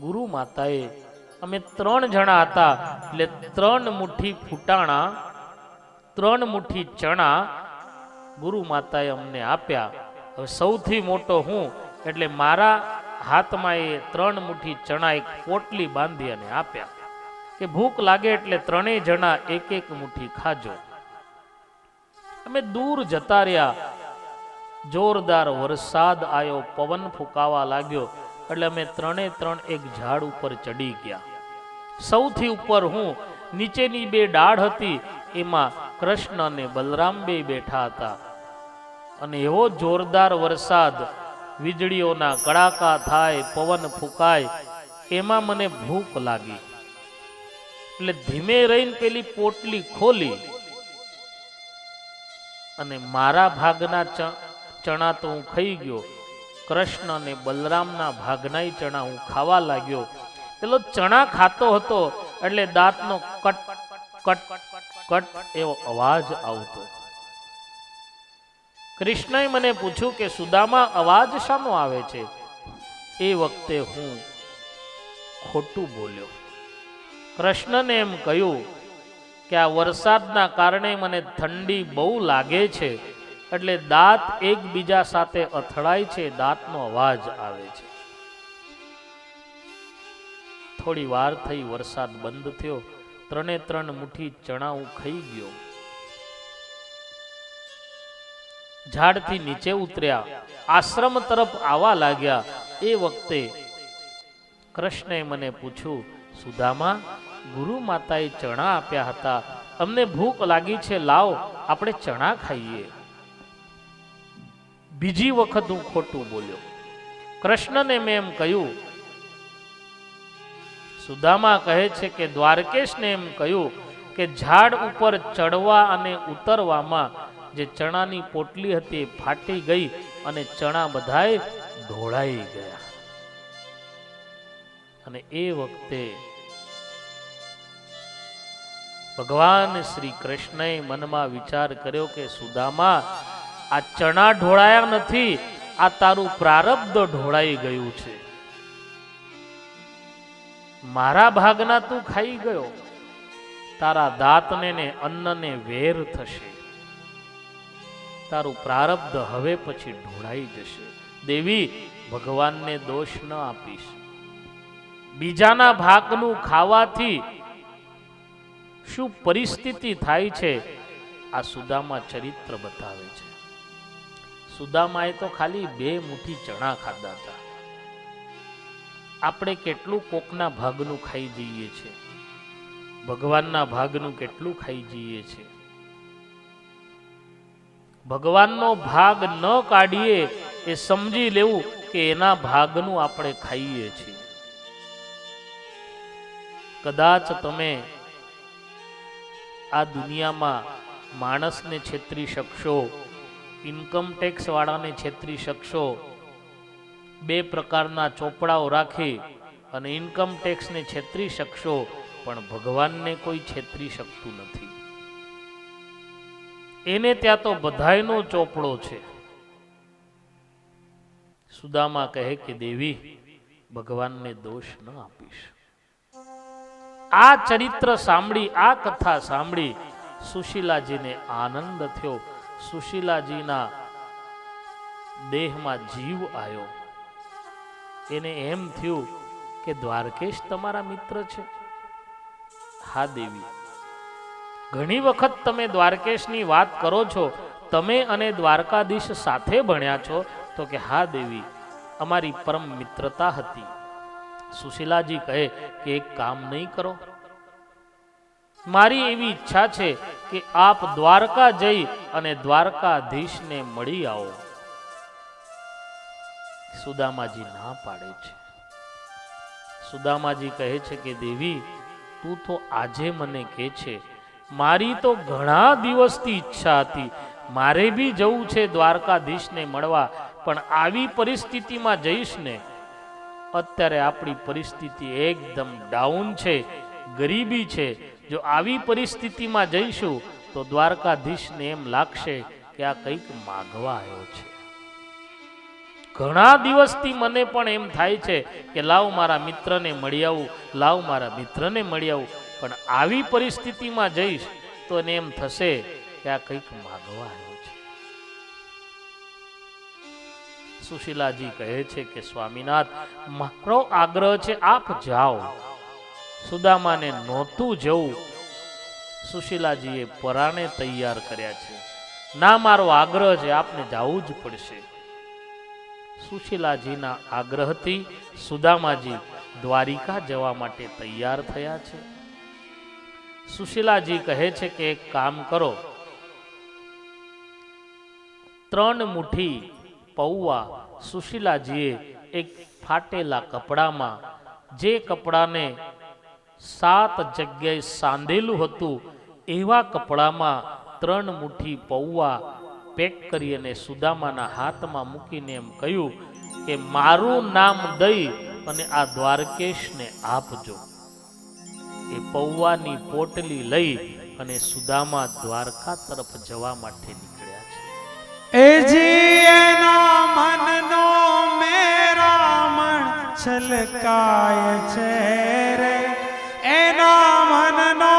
ગુરુ માતાએ, અમે 3 જણા હતા, એટલે 3 મુઠ્ઠી ફૂટાણા, 3 મુઠ્ઠી ચણા ગુરુ માતાએ અમને આપ્યા. હવે સૌથી મોટો હું, એટલે મારા હાથમાં એ 3 મુઠ્ઠી ચણા એક પોટલી બાંધી અને આપ્યા કે ભૂખ લાગે એટલે 3 જણા એક મુઠ્ઠી ખાજો. અમે દૂર જતા રહ્યા. જોરદાર વરસાદ આવ્યો, પવન ફૂંકાવા લાગ્યો, એટલે અમે 3 એક ઝાડ ઉપર ચડી ગયા. સૌથી ઉપર હું, નીચેની 2 ડાળ હતી, એમાં કૃષ્ણ અને બલરામ બે બેઠા હતા. અને એવો જોરદાર વરસાદ, વીજળીઓના કડાકા થાય, પવન ફૂંકાય, એમાં મને ભૂખ લાગી. એટલે ધીમે રહીને પેલી પોટલી ખોલી અને મારા ભાગના ચણા તો હું ખાઈ ગયો. કૃષ્ણ અને બલરામના ભાગના ચણા હું ખાવા લાગ્યો. પેલો ચણા ખાતો હતો એટલે દાંતનો કટ કટ કટ એવો અવાજ આવતો. કૃષ્ણએ મને પૂછ્યું કે સુદામા, અવાજ શાનો આવે છે? એ વખતે હું ખોટું બોલ્યો. કૃષ્ણને એમ કહ્યું કે આ વરસાદના કારણે મને ઠંડી બહુ લાગે છે, એટલે દાંત એકબીજા સાથે અથડાય છે, દાંતનો અવાજ આવે છે. થોડી વાર થઈ, વરસાદ બંધ થયો. 3 મુઠ્ઠી ચણા હું ખાઈ ગયો. ઝાડથી નીચે ઉતર્યા, આશ્રમ તરફ આવવા લાગ્યા. એ વખતે કૃષ્ણએ મને પૂછ્યું, સુદામા, ગુરુ માતાએ ચણા આપ્યા હતા, અમને ભૂખ લાગી છે, લાવ આપણે ચણા ખાઈએ. બીજી વખત હું ખોટું બોલ્યો. કૃષ્ણને મેં એમ કહ્યું. સુદામા કહે છે કે દ્વારકેશને એમ કહ્યું કે ઝાડ ઉપર ચડવા અને ઉતરવામાં જે ચણાની પોટલી હતી એ ફાટી ગઈ અને ચણા બધાય ઢોળાઈ ગયા. અને એ વખતે ભગવાન શ્રી કૃષ્ણએ મનમાં વિચાર કર્યો કે સુદામા, આ ચણા ઢોળાયા નથી, આ તારું પ્રારબ્ધ ઢોળાઈ ગયું છે. મારા ભાગના તું ખાઈ ગયો, તારા દાંતને ને અન્નને વેર થશે, તારું પ્રારબ્ધ હવે પછી ઢોળાઈ જશે. દેવી, ભગવાનને દોષ ન આપીશ. બીજાના ભાગનું ખાવાથી શું પરિસ્થિતિ થાય છે, આ સુદામા ચરિત્ર બતાવે છે. સુદામાએ તો ખાલી 2 મુઠ્ઠી ચણા ખાધા હતા. આપણે કેટલું કોકના ભાગનું ખાઈ જઈએ છે, ભગવાનના ભાગનું કેટલું ખાઈ જઈએ છે. ભગવાનનો ભાગ ન કાઢીએ એ સમજી લેવું કે એના ભાગનું આપણે ખાઈએ છીએ. કદાચ તમે આ દુનિયામાં માણસને છેતરી શકશો, ઇન્કમ ટેક્સ વાળાને છેતરી શકશો. 2 પ્રકારના ચોપડાઓ રાખી અને ઇન્કમ ટેક્સને છેતરી શકશો, પણ ભગવાનને કોઈ છેતરી શકતું નથી. એને ત્યાં તો બધાયનો ચોપડો છે. સુદામા કહે કે દેવી, ભગવાનને દોષ ન આપીશ. આ ચરિત્ર સાંભળી, આ કથા સાંભળી સુશીલાજીને આનંદ થયો. સુશીલાજીના દેહમાં જીવ આવ્યો. એને એમ થયું કે દ્વારકેશ તમારા મિત્ર છે? હા દેવી, ઘણી વખત તમે દ્વારકેશની વાત કરો છો. તમે અને દ્વારકાધીશ સાથે ભણ્યા છો? તો કે હા દેવી, અમારી પરમ મિત્રતા હતી. સુશીલાજી કહે કે એક કામ નહીં કરો? મારી એવી ઈચ્છા છે કે આપ દ્વારકા જઈ અને દ્વારકાધીશને મળી આવો. સુદામાજી ના પાડે છે. સુદામાજી કહે છે કે દેવી, તું તો આજે મને કહે છે, મારી તો ઘણા દિવસથી ઈચ્છા હતી. મારે બી જવું છે દ્વારકાધીશને મળવા, પણ આવી પરિસ્થિતિમાં જઈશ ને. અત્યારે આપણી પરિસ્થિતિ એકદમ ડાઉન છે, ગરીબી છે. જો આવી પરિસ્થિતિમાં જઈશું તો દ્વારકાધીશને એમ લાગશે કે આ કંઈક માગવા આવ્યો છે. ઘણા દિવસથી મને પણ એમ થાય છે કે લાવ મારા મિત્રને મળી આવું, લાવ મારા મિત્રને મળી આવું. પણ આવી પરિસ્થિતિમાં જઈશ તો એને એમ થશે કે આ કંઈક માગવા આવ્યો છે. સુશીલાજી કહે છે કે સ્વામીનાથ, મારો આગ્રહ છે આપ જાઓ. સુદામાને નહોતું જવું. સુશીલાજીએ પરાણે તૈયાર કર્યા છે. ના, મારો આગ્રહ છે, આપને જવું જ પડશે. સુશીલાજીના આગ્રહથી સુદામાજી દ્વારિકા જવા માટે તૈયાર થયા છે. સુશીલાજી કહે છે કે એક કામ કરો, 3 મુઠ્ઠી પૌવા સુશીલાજીએ એક ફાટેલા કપડામાં, જે કપડાને 7 જગ્યાએ સાંધેલું હતું એવા કપડામાં 3 મુઠ્ઠી પૌવા પેક કરી અને સુદામાના હાથમાં મૂકીને એમ કહ્યું કે મારું નામ દઈ અને આ દ્વારકેશને આપજો. એ પૌવાની પોટલી લઈ અને સુદામા દ્વારકા તરફ જવા માટે નીકળ્યા છે. એજી એના મનનો મેરા મન છલકાય છે રે, એના મનનો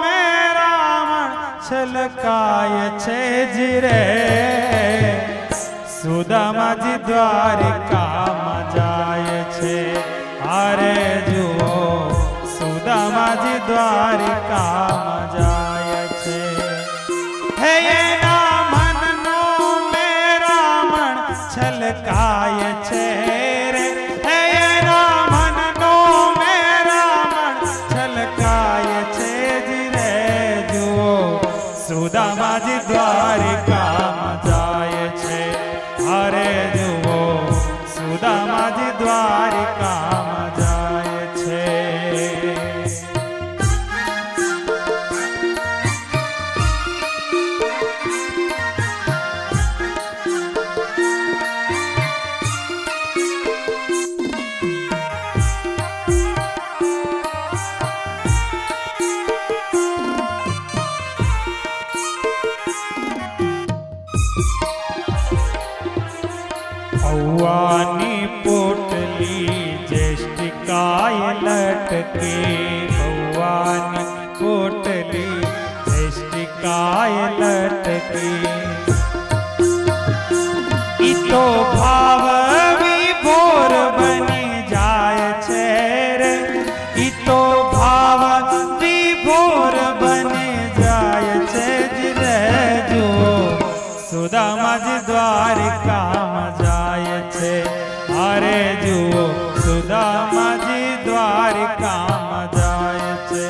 મેરા મન છલકાય છે જી રે. સુદામાજી દ્વારિકામાં જાય છે. અરે જુઓ, સુદામાજી દ્વારિકામાં જાય છે. હે એના મનનો મેરા મન છલકાય છે રે, હે એના મનનો મેરા મન છલકાય છે જી રે. જુઓ, સુદામાજી દ્વારિકામાં જાય છે. અરે જુઓ, સુદામાજી દ્વારિકામાં જાય છે. પૌવાની પોટલી જેષ્ટિકાય લટકે, પૌવાની પોટલી જેષ્ટિકાય લટકે. ઈ તો ભાવ વિભોર બની જાય છે રે, ઈ તો ભાવ વિભોર બની જાય છે જી રે. જુઓ, સુદામાજી દ્વારિકા દ્વારિકામાં જાય છે. અરે જુઓ સુદામાજી દ્વારિકામાં જાય છે.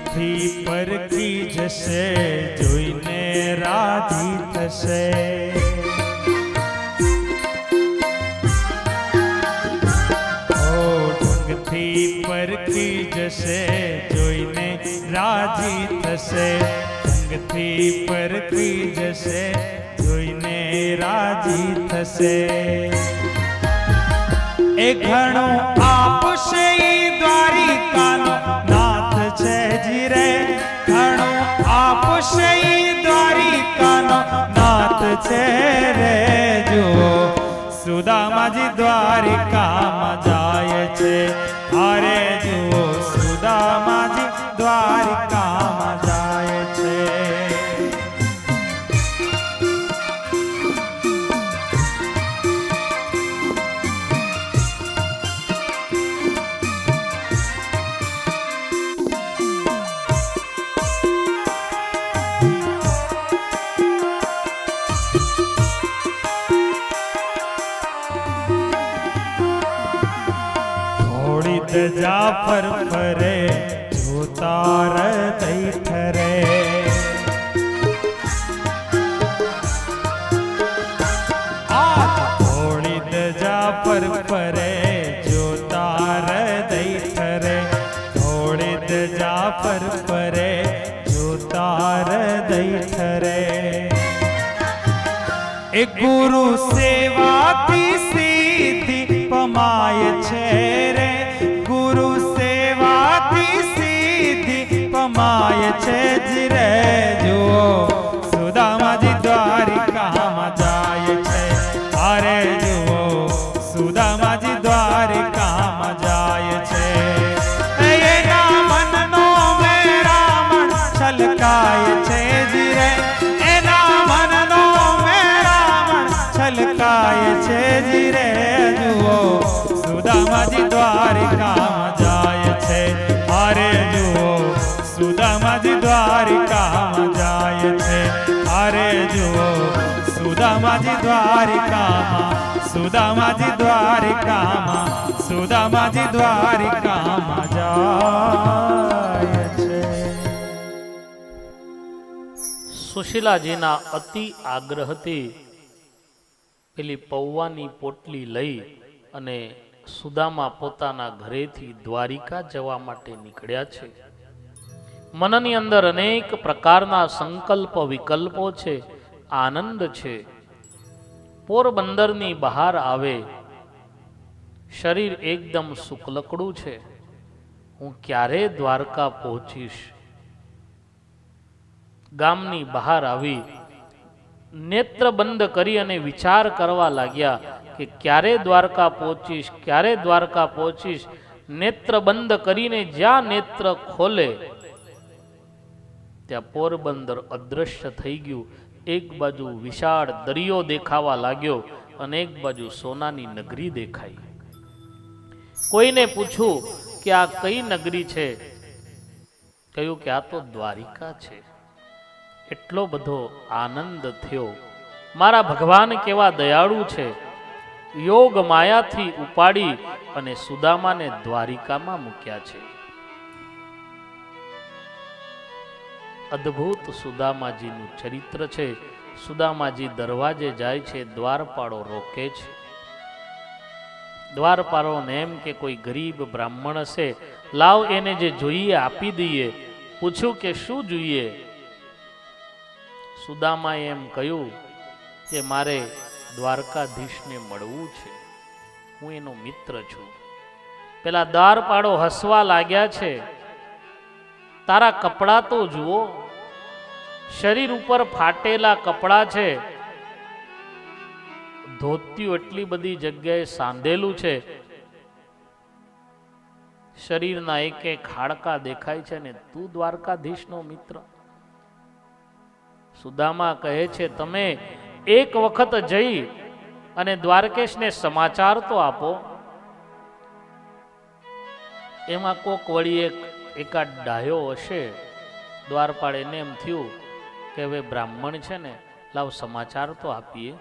થી પરખી જશે, જોઈને રાજી થશે. ઓ ઢંગથી પરખી જશે, જોઈને રાજી થશે. ઢંગથી પરખી જશે, જોઈને રાજી થશે. એ ઘણું આપશે ઈ દ્વારિકાનો નાથ છે જી રે. ઘણું આપશે ઈ દ્વારિકાનો નાથ છે રે. જુઓ સુદામાજી દ્વારિકામાં જાય છે. અરે જુઓ સુદામાજી દ્વારિકામાં જાય છે. જાફર ફરે, જોતા હૃદય ઠરે. થોડી જાફર ફરે, જોતા હૃદય ઠરે. થોડી જાફર ફરે, જોતા હૃદય ઠરે. એ ગુરુ સેવાથી સિદ્ધિ પમાય છે રે. ગુરુ સેવાથી સિદ્ધિ પમાય છે જી રે. જુઓ સુદામાજી દ્વારિકામાં જાય છે. અરે જુઓ સુદામાજી દ્વારિકામાં જાય છે. એના મનનો મેરામણ છલકાય છે જી રે. એના મનનો મેરામણ છલકાય છે જી રે. જુઓ સુદામાજી દ્વારિકામાં જાય છે. અરે જુઓ સુદામાજી દ્વારિકામાં જાય છે. અરે જુઓ સુદામાજી દ્વારિકામાં, સુદામાજી દ્વારિકામાં, સુદામાજી દ્વારિકામાં જાય છે. સુશીલાજીના અતિ આગ્રહથી પેલી પૌવાની પોટલી લઈ અને સુદામા પોતાના ઘરેથી દ્વારિકા જવા માટે નીકળ્યા છે. મનની અંદર અનેક પ્રકારના સંકલ્પ વિકલ્પો છે, આનંદ છે. પોરબંદરની બહાર આવે, શરીર એકદમ શુક્લકડું છે. હું ક્યારે દ્વારકા પહોંચીશ? ગામની બહાર આવી નેત્ર બંધ કરી અને વિચાર કરવા લાગ્યા કે ક્યારે દ્વારકા પહોંચીશ, ક્યારે દ્વારકા પહોંચીશ. નેત્ર બંધ કરીને જ્યાં નેત્ર ખોલે ત્યાં પોરબંદર અદ્રશ્ય થઈ ગયું. એક બાજુ વિશાળ દરિયો દેખાવા લાગ્યો અને એક બાજુ સોનાની નગરી દેખાઈ. કોઈને પૂછ્યું કે આ કઈ નગરી છે? કહ્યું કે આ તો દ્વારિકા છે. એટલો બધો આનંદ થયો. મારા ભગવાન કેવા દયાળુ છે. યોગ માયાથી ઉપાડી અને સુદામાને દ્વારિકામાં મૂક્યા છે. અદ્ભુત સુદામાજીનું ચરિત્ર છે. સુદામાજી દરવાજે જાય છે, દ્વારપાળો રોકે છે. દ્વારપાળોને એમ કે કોઈ ગરીબ બ્રાહ્મણ હશે, લાવ એને જે જોઈએ આપી દઈએ. પૂછ્યું કે શું જોઈએ? સુદામાએ એમ કહ્યું કે મારે દ્વારકાધીશને મળવું છે, હું એનો મિત્ર છું. પેલા દ્વારપાળો હસવા લાગ્યા છે. તારા કપડાં તો જુઓ, શરીર ઉપર ફાટેલા કપડાં છે, ધોતિયું એટલી બધી જગ્યાએ સાંધેલું છે, શરીરના એક એક હાડકા દેખાય છે ને તું દ્વારકાધીશનો મિત્ર. સુદામા કહે છે તમે એક વખત જઈ અને દ્વારકેશને સમાચાર તો આપો. એમાં કોક વળી એકાદ ડાયો હશે. દ્વારપાળ એને એમ થયું કે હવે બ્રાહ્મણ છે ને, લાવ સમાચાર તો આપીએ.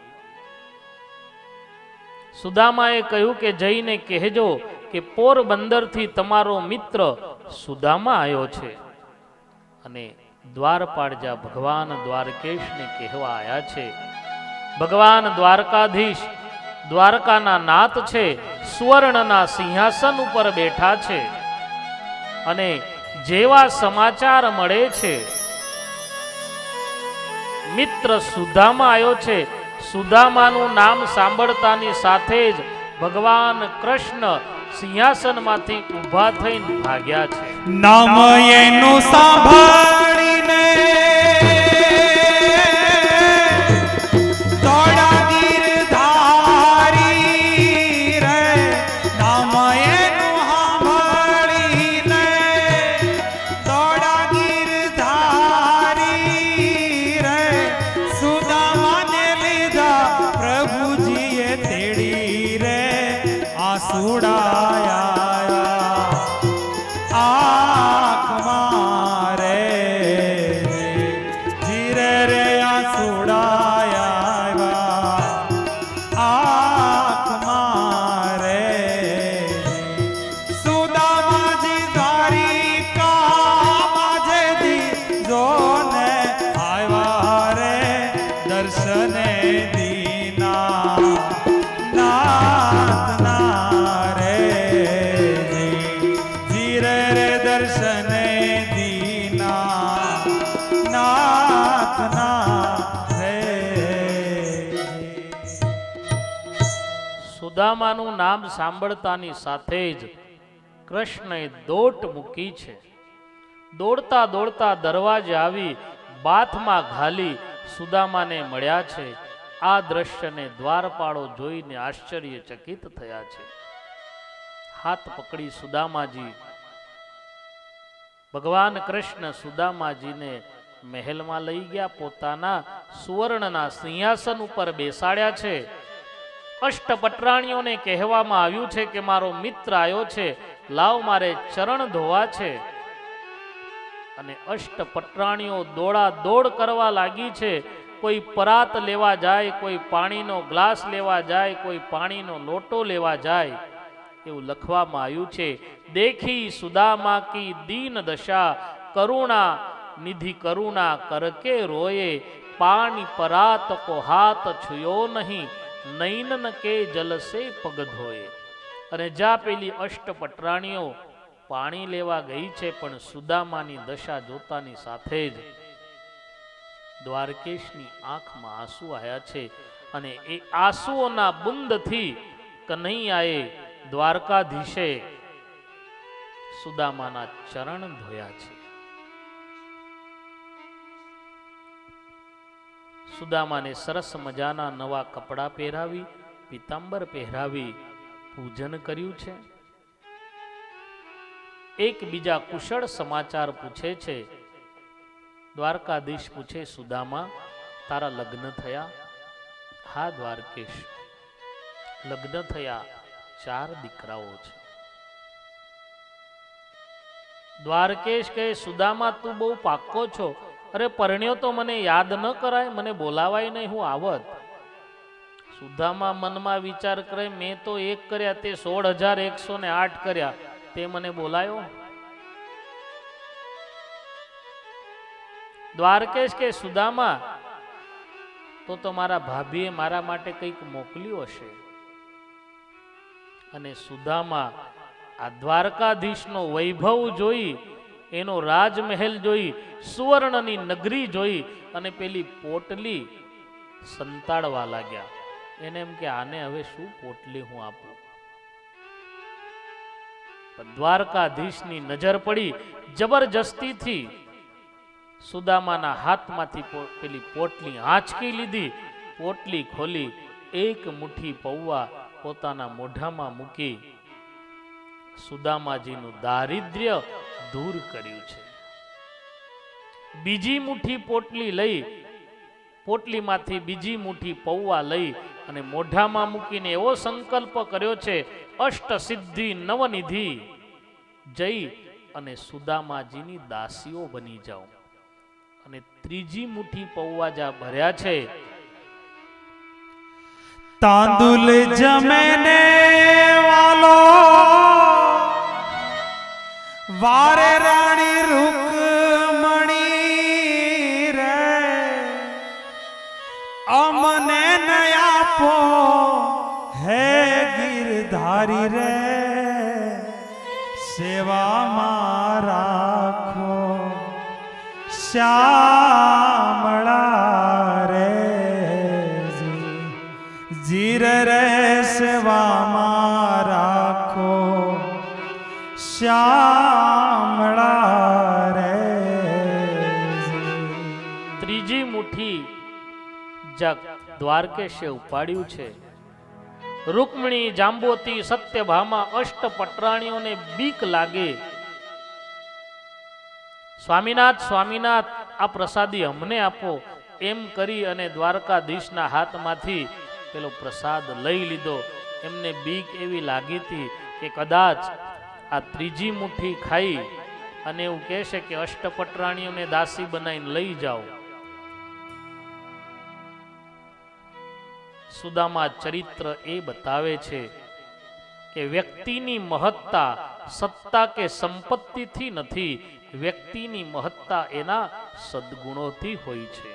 સુદામાએ કહ્યું કે જઈને કહેજો કે પોરબંદરથી તમારો મિત્ર સુદામા આવ્યો છે અને દ્વારપાળ જા ભગવાન દ્વારકેશને કહેવા આવ્યા છે. ભગવાન દ્વારકાધીશ દ્વારકાના નાથ છે, સુવર્ણના સિંહાસન ઉપર બેઠા છે અને જેવા સમાચાર મળે છે મિત્ર સુદામા આવ્યો છે, સુદામાનું નામ સાંભળતાની સાથે જ ભગવાન કૃષ્ણ સિંહાસનમાંથી ઊભા થઈને ભાગ્યા છે. નામ એનું સાંભળીને દોડા ગીરધારી રે, નામ એનું સાંભળીને દોડા ગીરધારી રે, સુદામાને લીધા પ્રભુજીએ તેડી રે, આસુડાયા આંખમાં રે, ધીરે રે આસુડાયા આંખમાં રે. સુદામાજી દ્વારિકામાં જેથી જોને આવ્યા રે, દર્શને દીના નાથના રે, ધીરે રે દર્શને દીના નાથના રે. સુદામાનું નામ સાંભળતાની સાથે જ કૃષ્ણએ દોટ મૂકી છે. દોડતા દોડતા દરવાજે આવી બાથમાં ઘાલી સુદામાને મળ્યા છે. આ દ્રશ્યને દ્વારપાળો જોઈને આશ્ચર્યચકિત થયા છે. હાથ પકડી સુદામાજી, ભગવાન કૃષ્ણ સુદામાજીને મહેલમાં લઈ ગયા, પોતાના સુવર્ણના સિંહાસન ઉપર બેસાડ્યા છે. અષ્ટપટરાણીઓને કહેવામાં આવ્યું છે કે મારો મિત્ર આવ્યો છે, લાવ મારે ચરણ ધોવા છે. અને અષ્ટપટરાણીઓ દોડા દોડ કરવા લાગી છે. કોઈ પરાત લેવા જાય, કોઈ પાણીનો ગ્લાસ લેવા જાય, કોઈ પાણીનો લોટો લેવા જાય. એવું લખવામાં આવ્યું છે. દેખી સુદામા કી દીન દશા, કરુણા નિધિ કરુણા કરકે રોયે, પાણી પરાત કો હાથ છુયો નહીં, નૈનન કે જલ સે પગ ધોયે. અને જ્યાં પેલી અષ્ટપટરાણીઓ પાણી લેવા ગઈ છે, પણ સુદામાની દશા જોતાની સાથે જ દ્વારકેશની આંખમાં આંસુ આવ્યા છે અને એ આંસુઓના બુંદથી કન્હૈયાએ દ્વારકાધીશે સુદામાના ચરણ ધોયા છે. સુદામાને સરસ મજાના નવા કપડાં પહેરાવી, પીતાંબર પહેરાવી પૂજન કર્યું છે. એકબીજા કુશળ સમાચાર પૂછે છે. દ્વારકાધીશ પૂછે, સુદામા તારા લગ્ન થયા? હા દ્વારકેશ, લગ્ન થયા, 4 દીકરાઓ છે. દ્વારકેશ કહે, સુદામા તું બહુ પાક્કો છો. અરે પરણ્યો તો મને યાદ ન કરાય, મને બોલાવાય નહીં, હું આવત. સુદામા મનમાં વિચાર કરે, મેં તો 1 કર્યા, તે 16,108 કર્યા, તે મને બોલાયો? દ્વારકેશ કે, સુદામા તો મારા ભાભીએ મારા માટે કંઈક મોકલ્યું હશે. અને સુદામા આ દ્વારકાધીશનો વૈભવ જોઈ, એનો રાજમહેલ જોઈ, સુવર્ણની નગરી જોઈ અને પેલી પોટલી સંતાડવા લાગ્યા. એને એમ કે આને હવે શું પોટલી હું આપું. દ્વારકાધીશની નજર પડી, જબરજસ્તીથી સુદામાના હાથમાંથી પેલી પોટલી આંચકી લીધી. પોટલી ખોલી, 1 મુઠ્ઠી પૌવા પોતાના મોઢામાં મૂકી સુદામાજીનું દારિદ્ર્ય દૂર કર્યું છે. બીજી મુઠ્ઠી પોટલી લઈ, પોટલીમાંથી બીજી મુઠ્ઠી પૌવા લઈ અને મોઢામાં મૂકીને એવો સંકલ્પ કર્યો છે, અષ્ટ સિદ્ધિ નવનિધિ, જઈ અને સુદામાજીની દાસીઓ બની જાઓ. અને ત્રીજી મુઠ્ઠી પૌવા જ્યાં ભર્યા છે, તાંદુલ જમેને વાલો વારે રાણી રૂકમણી રે, અમને ન આપો હે ગિરધારી રે, સેવામાં રાખો શ્યામળા રે, જીર રે સેવામાં રાખો શ્યામળા રે. ત્રીજી મુઠ્ઠી દ્વારકેશે ઉપાડ્યું છે. રૂકમણી, જાંબોતી, સત્યભામા અષ્ટપટરાણીઓને બીક લાગે. સ્વામીનાથ સ્વામીનાથ, આ પ્રસાદી અમને આપો એમ કરી અને દ્વારકાધીશના હાથમાંથી પેલો પ્રસાદ લઈ લીધો. એમને બીક એવી લાગી હતી કે કદાચ આ ત્રીજી મુઠ્ઠી ખાઈ અને એવું કહેશે કે અષ્ટપટરાણીઓને દાસી બનાવીને લઈ જાઓ. સુદામા ચરિત્ર એ બતાવે છે કે વ્યક્તિની મહત્તા સત્તા કે સંપત્તિથી નથી, વ્યક્તિની મહત્તા એના સદગુણોથી હોય છે.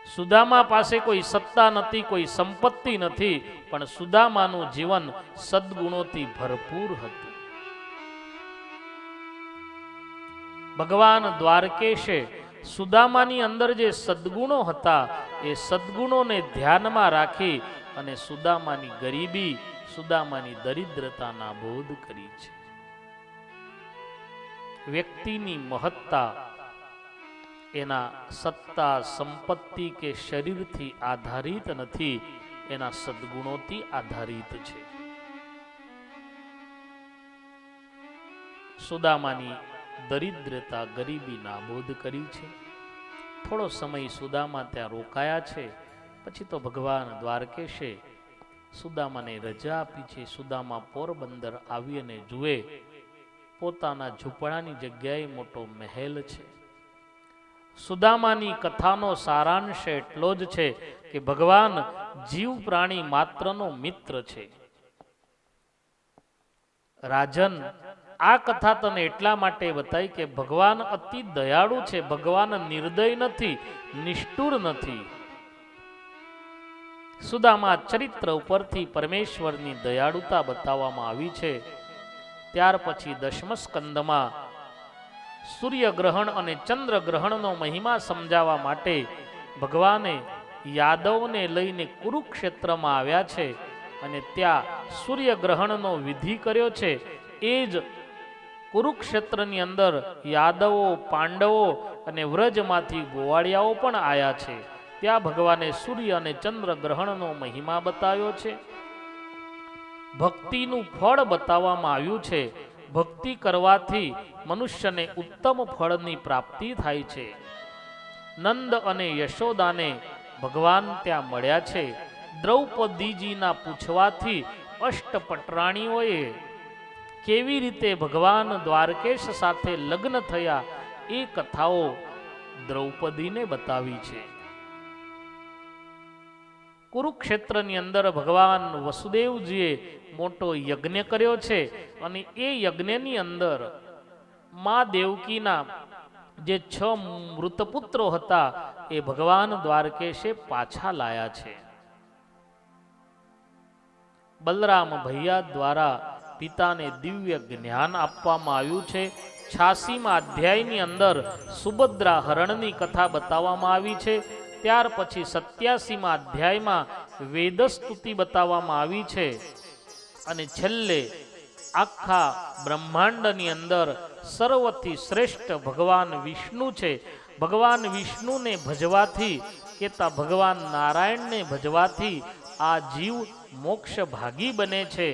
સુદામા પાસે કોઈ સત્તા નથી, કોઈ સંપત્તિ નથી, પણ સુદામાનું જીવન સદગુણોથી ભરપૂર હતું. ભગવાન દ્વારકેશે સુદામાની અંદર જે સદગુણો હતા એ સદગુણોને ધ્યાનમાં રાખી અને સુદામાની ગરીબી, સુદામાની દરિદ્રતા નાબૂદ કરી છે. વ્યક્તિની મહત્તા એના સત્તા, સંપત્તિ કે શરીરથી આધારિત નથી, એના સદગુણોથી આધારિત છે. સુદામાની દરિદ્રતા, ગરીબી નાબૂદ કરી છે. થોડો સમય સુદામા ત્યાં રોકાયા છે, પછી તો ભગવાન દ્વારકેશે સુદામાને રજા આપી છે. સુદામા પોરબંદર આવી અને જુએ, પોતાના ઝૂંપડાની જગ્યાએ મોટો મહેલ છે. સુદામાની કથાનો સારાંશ એટલો જ છે કે ભગવાન જીવ પ્રાણી માત્રનો મિત્ર છે. રાજન, આ કથા તને એટલા માટે બતાવી કે ભગવાન અતિ દયાળુ છે. ભગવાન નિર્દય નથી, નિષ્ઠુર નથી. સુદામા ચરિત્ર ઉપરથી પરમેશ્વરની દયાળુતા બતાવવામાં આવી છે. ત્યાર પછી દશમ સ્કંદમાં સૂર્યગ્રહણ અને ચંદ્રગ્રહણનો મહિમા સમજાવવા માટે ભગવાને યાદવને લઈને કુરુક્ષેત્રમાં આવ્યા છે અને ત્યાં સૂર્યગ્રહણનો વિધિ કર્યો છે. એ જ કુરુક્ષેત્રની અંદર યાદવો, પાંડવો અને વ્રજમાંથી ગોવાળિયાઓ પણ આવ્યા છે. ત્યાં ભગવાને સૂર્ય અને ચંદ્ર ગ્રહણનો મહિમા બતાવ્યો છે. ભક્તિનું ફળ બતાવવામાં આવ્યું છે. ભક્તિ કરવાથી મનુષ્યને ઉત્તમ ફળની પ્રાપ્તિ થાય છે. નંદ અને યશોદાને ભગવાન ત્યાં મળ્યા છે. દ્રૌપદીજીના પૂછવાથી અષ્ટપટરાણીઓએ કેવી રીતે ભગવાન દ્વારકેશ સાથે લગ્ન થયા એ કથાઓ દ્રૌપદીને બતાવી છે. કુરુક્ષેત્રની અંદર ભગવાન વસુદેવજીએ મોટો યજ્ઞ કર્યો છે અને એ યજ્ઞની અંદર મા દેવકીના જે 6 મૃતપુત્રો હતા એ ભગવાન દ્વારકેશે પાછા લાયા છે. બલરામ ભૈયા દ્વારા પિતાને દિવ્ય જ્ઞાન આપવામાં આવ્યું છે. 86મા અધ્યાયની અંદર સુભદ્રા હરણની કથા બતાવવામાં આવી છે. ત્યાર પછી 87મા અધ્યાયમાં વેદસ્તુતિ બતાવવામાં આવી છે અને છેલ્લે આખા બ્રહ્માંડની અંદર સર્વથી શ્રેષ્ઠ ભગવાન વિષ્ણુ છે. ભગવાન વિષ્ણુને ભજવાથી કેતા ભગવાન નારાયણને ભજવાથી આ જીવ મોક્ષ ભાગી બને છે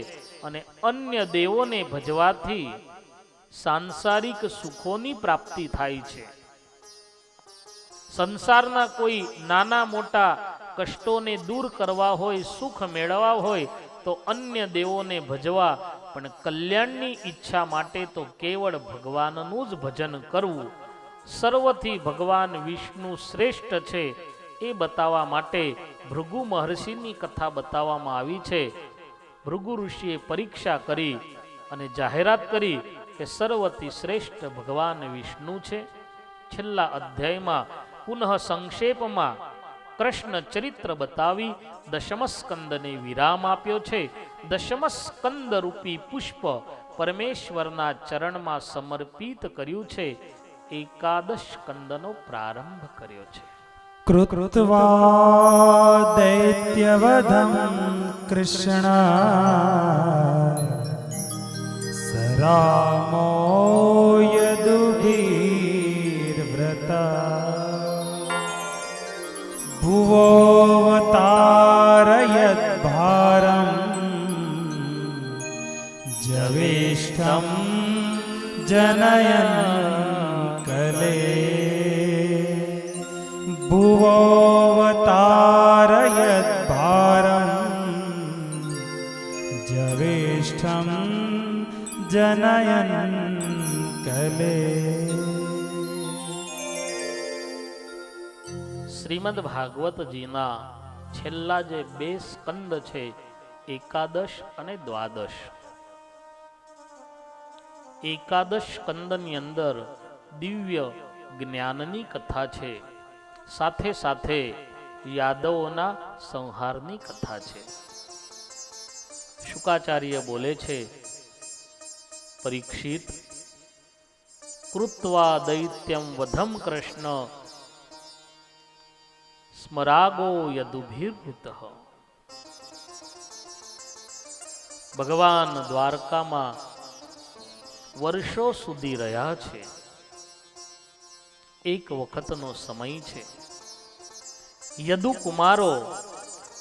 અને અન્ય દેવોને ભજવાથી સાંસારિક સુખોની પ્રાપ્તિ થાય છે. સંસારના કોઈ નાના મોટા કષ્ટોને દૂર કરવા હોય, સુખ મેળવવા હોય તો અન્ય દેવોને ભજવા, પણ કલ્યાણની ઈચ્છા માટે તો કેવળ ભગવાનનું જ ભજન કરવું. સર્વથી ભગવાન વિષ્ણુ શ્રેષ્ઠ છે એ બતાવવા માટે ભૃગુ મહર્ષિની કથા બતાવવામાં આવી છે. ભૃગુ ઋષિએ પરીક્ષા કરી અને જાહેરાત કરી કે સર્વથી શ્રેષ્ઠ ભગવાન વિષ્ણુ છે. છેલ્લા અધ્યાયમાં પુનઃ સંક્ષેપમાં કૃષ્ણ ચરિત્ર બતાવી દશમસ્કંદને વિરામ આપ્યો છે. દશમસ્કંદ રૂપી પુષ્પ પરમેશ્વરના ચરણમાં સમર્પિત કર્યું છે. એકાદશ સ્કંદનો પ્રારંભ કર્યો છે. કૃત્વા દૈત્યવધમ કૃષ્ણ સરામો યદુભીર્વ્રતા ભુવોવતારયદ્ ભારમ જવેષ્ઠમ જનયન કલે ભુવોવતારયદ્ ભારમ જવેષ્ઠમ જનયન કલે. શ્રીમદ ભાગવતજીના છેલ્લા જે 2 સ્કંદ છે, એકાદશ અને દ્વાદશ. એકાદશ સ્કંદની અંદર દિવ્ય જ્ઞાનની કથા છે, સાથે સાથે યાદવોના સંહારની કથા છે. શુકાચાર્ય બોલે છે, પરીક્ષિત, કૃત્વા દૈત્યમ વધમ કૃષ્ણ સ્મરાગો યદુભીર્ભૂત. ભગવાન દ્વારકામાં વર્ષો સુધી રહ્યા છે. એક વખતનો સમય છે. યદુ કુમારો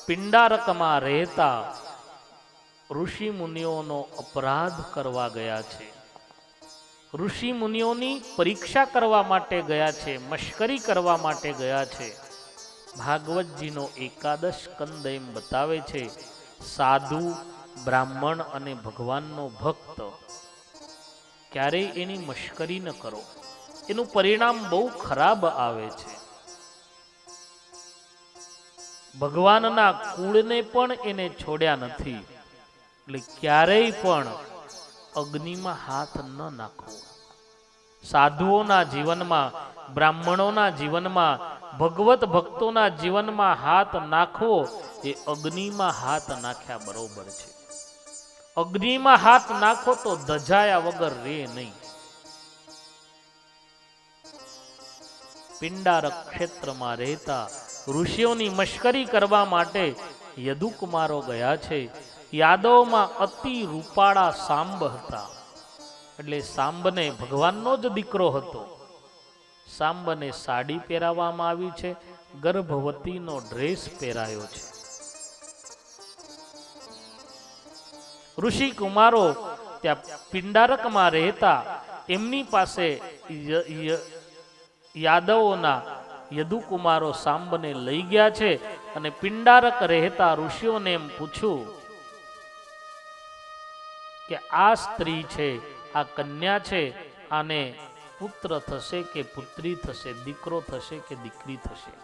પિંડારકમાં રહેતા ઋષિ મુનિઓનો અપરાધ કરવા ગયા છે. ઋષિ મુનિઓની પરીક્ષા કરવા માટે ગયા છે, મશ્કરી કરવા માટે ગયા છે. ભાગવતજીનો એકાદશ સ્કંદ એમ બતાવે છે, સાધુ, બ્રાહ્મણ અને ભગવાનનો ભક્ત ક્યારેય એની મશ્કરી ન કરો, એનું પરિણામ બહુ ખરાબ આવે છે. ભગવાનના કુળને પણ એને છોડ્યા નથી, એટલે ક્યારેય પણ અગ્નિમાં હાથ ન નાખવો. સાધુઓના જીવનમાં, બ્રાહ્મણોના જીવનમાં, ભગવત ભક્તોના જીવનમાં હાથ નાખવો એ અગ્નિમાં હાથ નાખ્યા બરોબર છે. અગ્નિમાં હાથ નાખો તો દજાયા વગર રે નહીં. પિંડારક ક્ષેત્રમાં રહેતા ઋષિઓની મશ્કરી કરવા માટે યદુકુમારો ગયા છે. યાદવમાં અતિ રૂપાળા સાંબ હતા, એટલે સાંબને ભગવાનનો જ દીકરો હતો. સાંબને સાડી પહેરાવવામાં આવી છે, ગર્ભવતીનો ડ્રેસ પહેરાયો છે. ઋષિ કુમારો ત્યાં પિંડારકમાં રહેતા એમની પાસે યાદવોના યદુકુમારો સાંબને લઈ ગયા છે અને પિંડારક રહેતા ઋષિઓને એમ પૂછ્યું કે આ સ્ત્રી છે, આ કન્યા છે, આને પુત્ર થશે કે પુત્રી થશે, દીકરો થશે કે દીકરી થશે?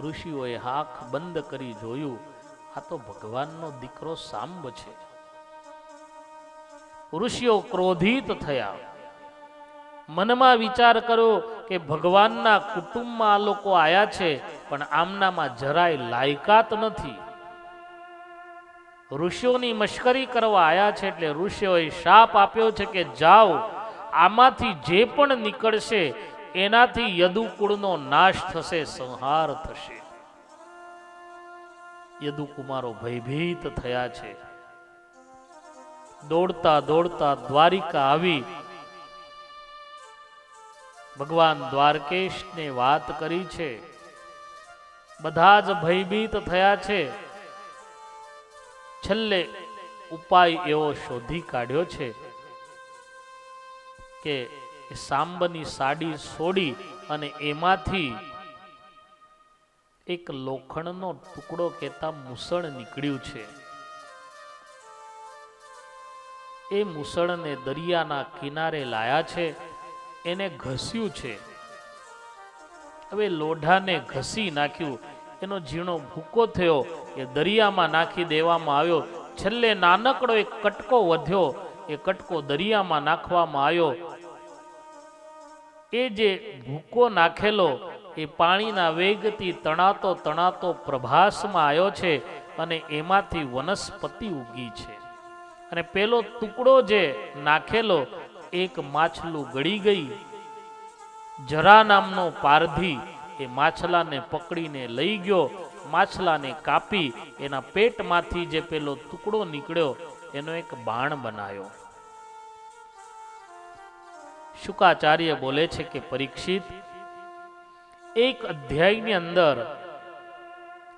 ઋષિઓએ આંખ બંધ કરી જોયું, આ તો ભગવાનનો દીકરો સાંબ છે. ઋષિઓ ક્રોધિત થયા, મનમાં વિચાર કર્યો કે ભગવાનના કુટુંબમાં આ લોકો આયા છે, પણ આમનામાં જરાય લાયકાત નથી. ઋષિઓની મશ્કરી કરવા આયા છે, એટલે ઋષિઓએ શાપ આપ્યો છે કે જાઓ, આમાંથી જે પણ નીકળશે એનાથી યદુકુળનો નાશ થશે, સંહાર થશે. યદુકુમારો ભયભીત થયા છે. દોડતા દોડતા દ્વારિકા આવી ભગવાન દ્વારકેશને વાત કરી છે. બધા જ ભયભીત થયા છે. છેલ્લે ઉપાય એવો શોધી કાઢ્યો છે કે સાંબની સાડી છોડી અને એમાંથી એક લોખંડનો ટુકડો કહેતા મૂસળ નીકળ્યું છે. એ મૂસળને દરિયાના કિનારે લાયા છે, એને ઘસ્યું છે. હવે લોઢાને ઘસી નાખ્યું, એનો ઝીણો ભૂકો થયો, એ દરિયામાં નાખી દેવામાં આવ્યો. છેલ્લે નાનકડો એક કટકો વધ્યો, એ કટકો દરિયામાં નાખવામાં આવ્યો. એ જે ભૂકો નાખેલો એ પાણીના વેગથી તણાતો તણાતો પ્રભાસમાં આવ્યો છે અને એમાંથી વનસ્પતિ ઉગી છે. અને પેલો ટુકડો જે નાખેલો એક માછલું ગળી ગઈ. જરા નામનો પારધી એ માછલાને પકડીને લઈ ગયો, માછલાને કાપી એના પેટમાંથી જે પેલો ટુકડો નીકળ્યો એનો એક બાણ બનાવ્યો. શુકાચાર્ય બોલે છે કે પરીક્ષિત, એક અધ્યાયની અંદર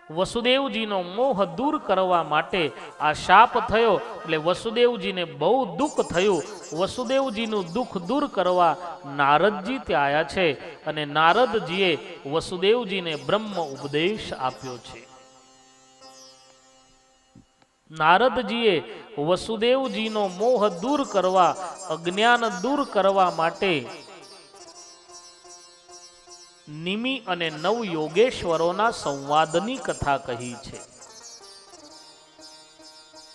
વસુદેવજીનો મોહ દૂર કરવા માટે આ શાપ થયો, એટલે વસુદેવજીને બહુ દુઃખ થયું. વસુદેવજીનું દુઃખ દૂર કરવા નારદજી ત્યાં આવ્યા છે અને નારદજીએ વસુદેવજીને બ્રહ્મ ઉપદેશ આપ્યો છે. નારદજીએ વસુદેવજીનો મોહ દૂર કરવા, અજ્ઞાન દૂર કરવા માટે નિમિ અને નવ યોગેશ્વરોના સંવાદની કથા કહી છે.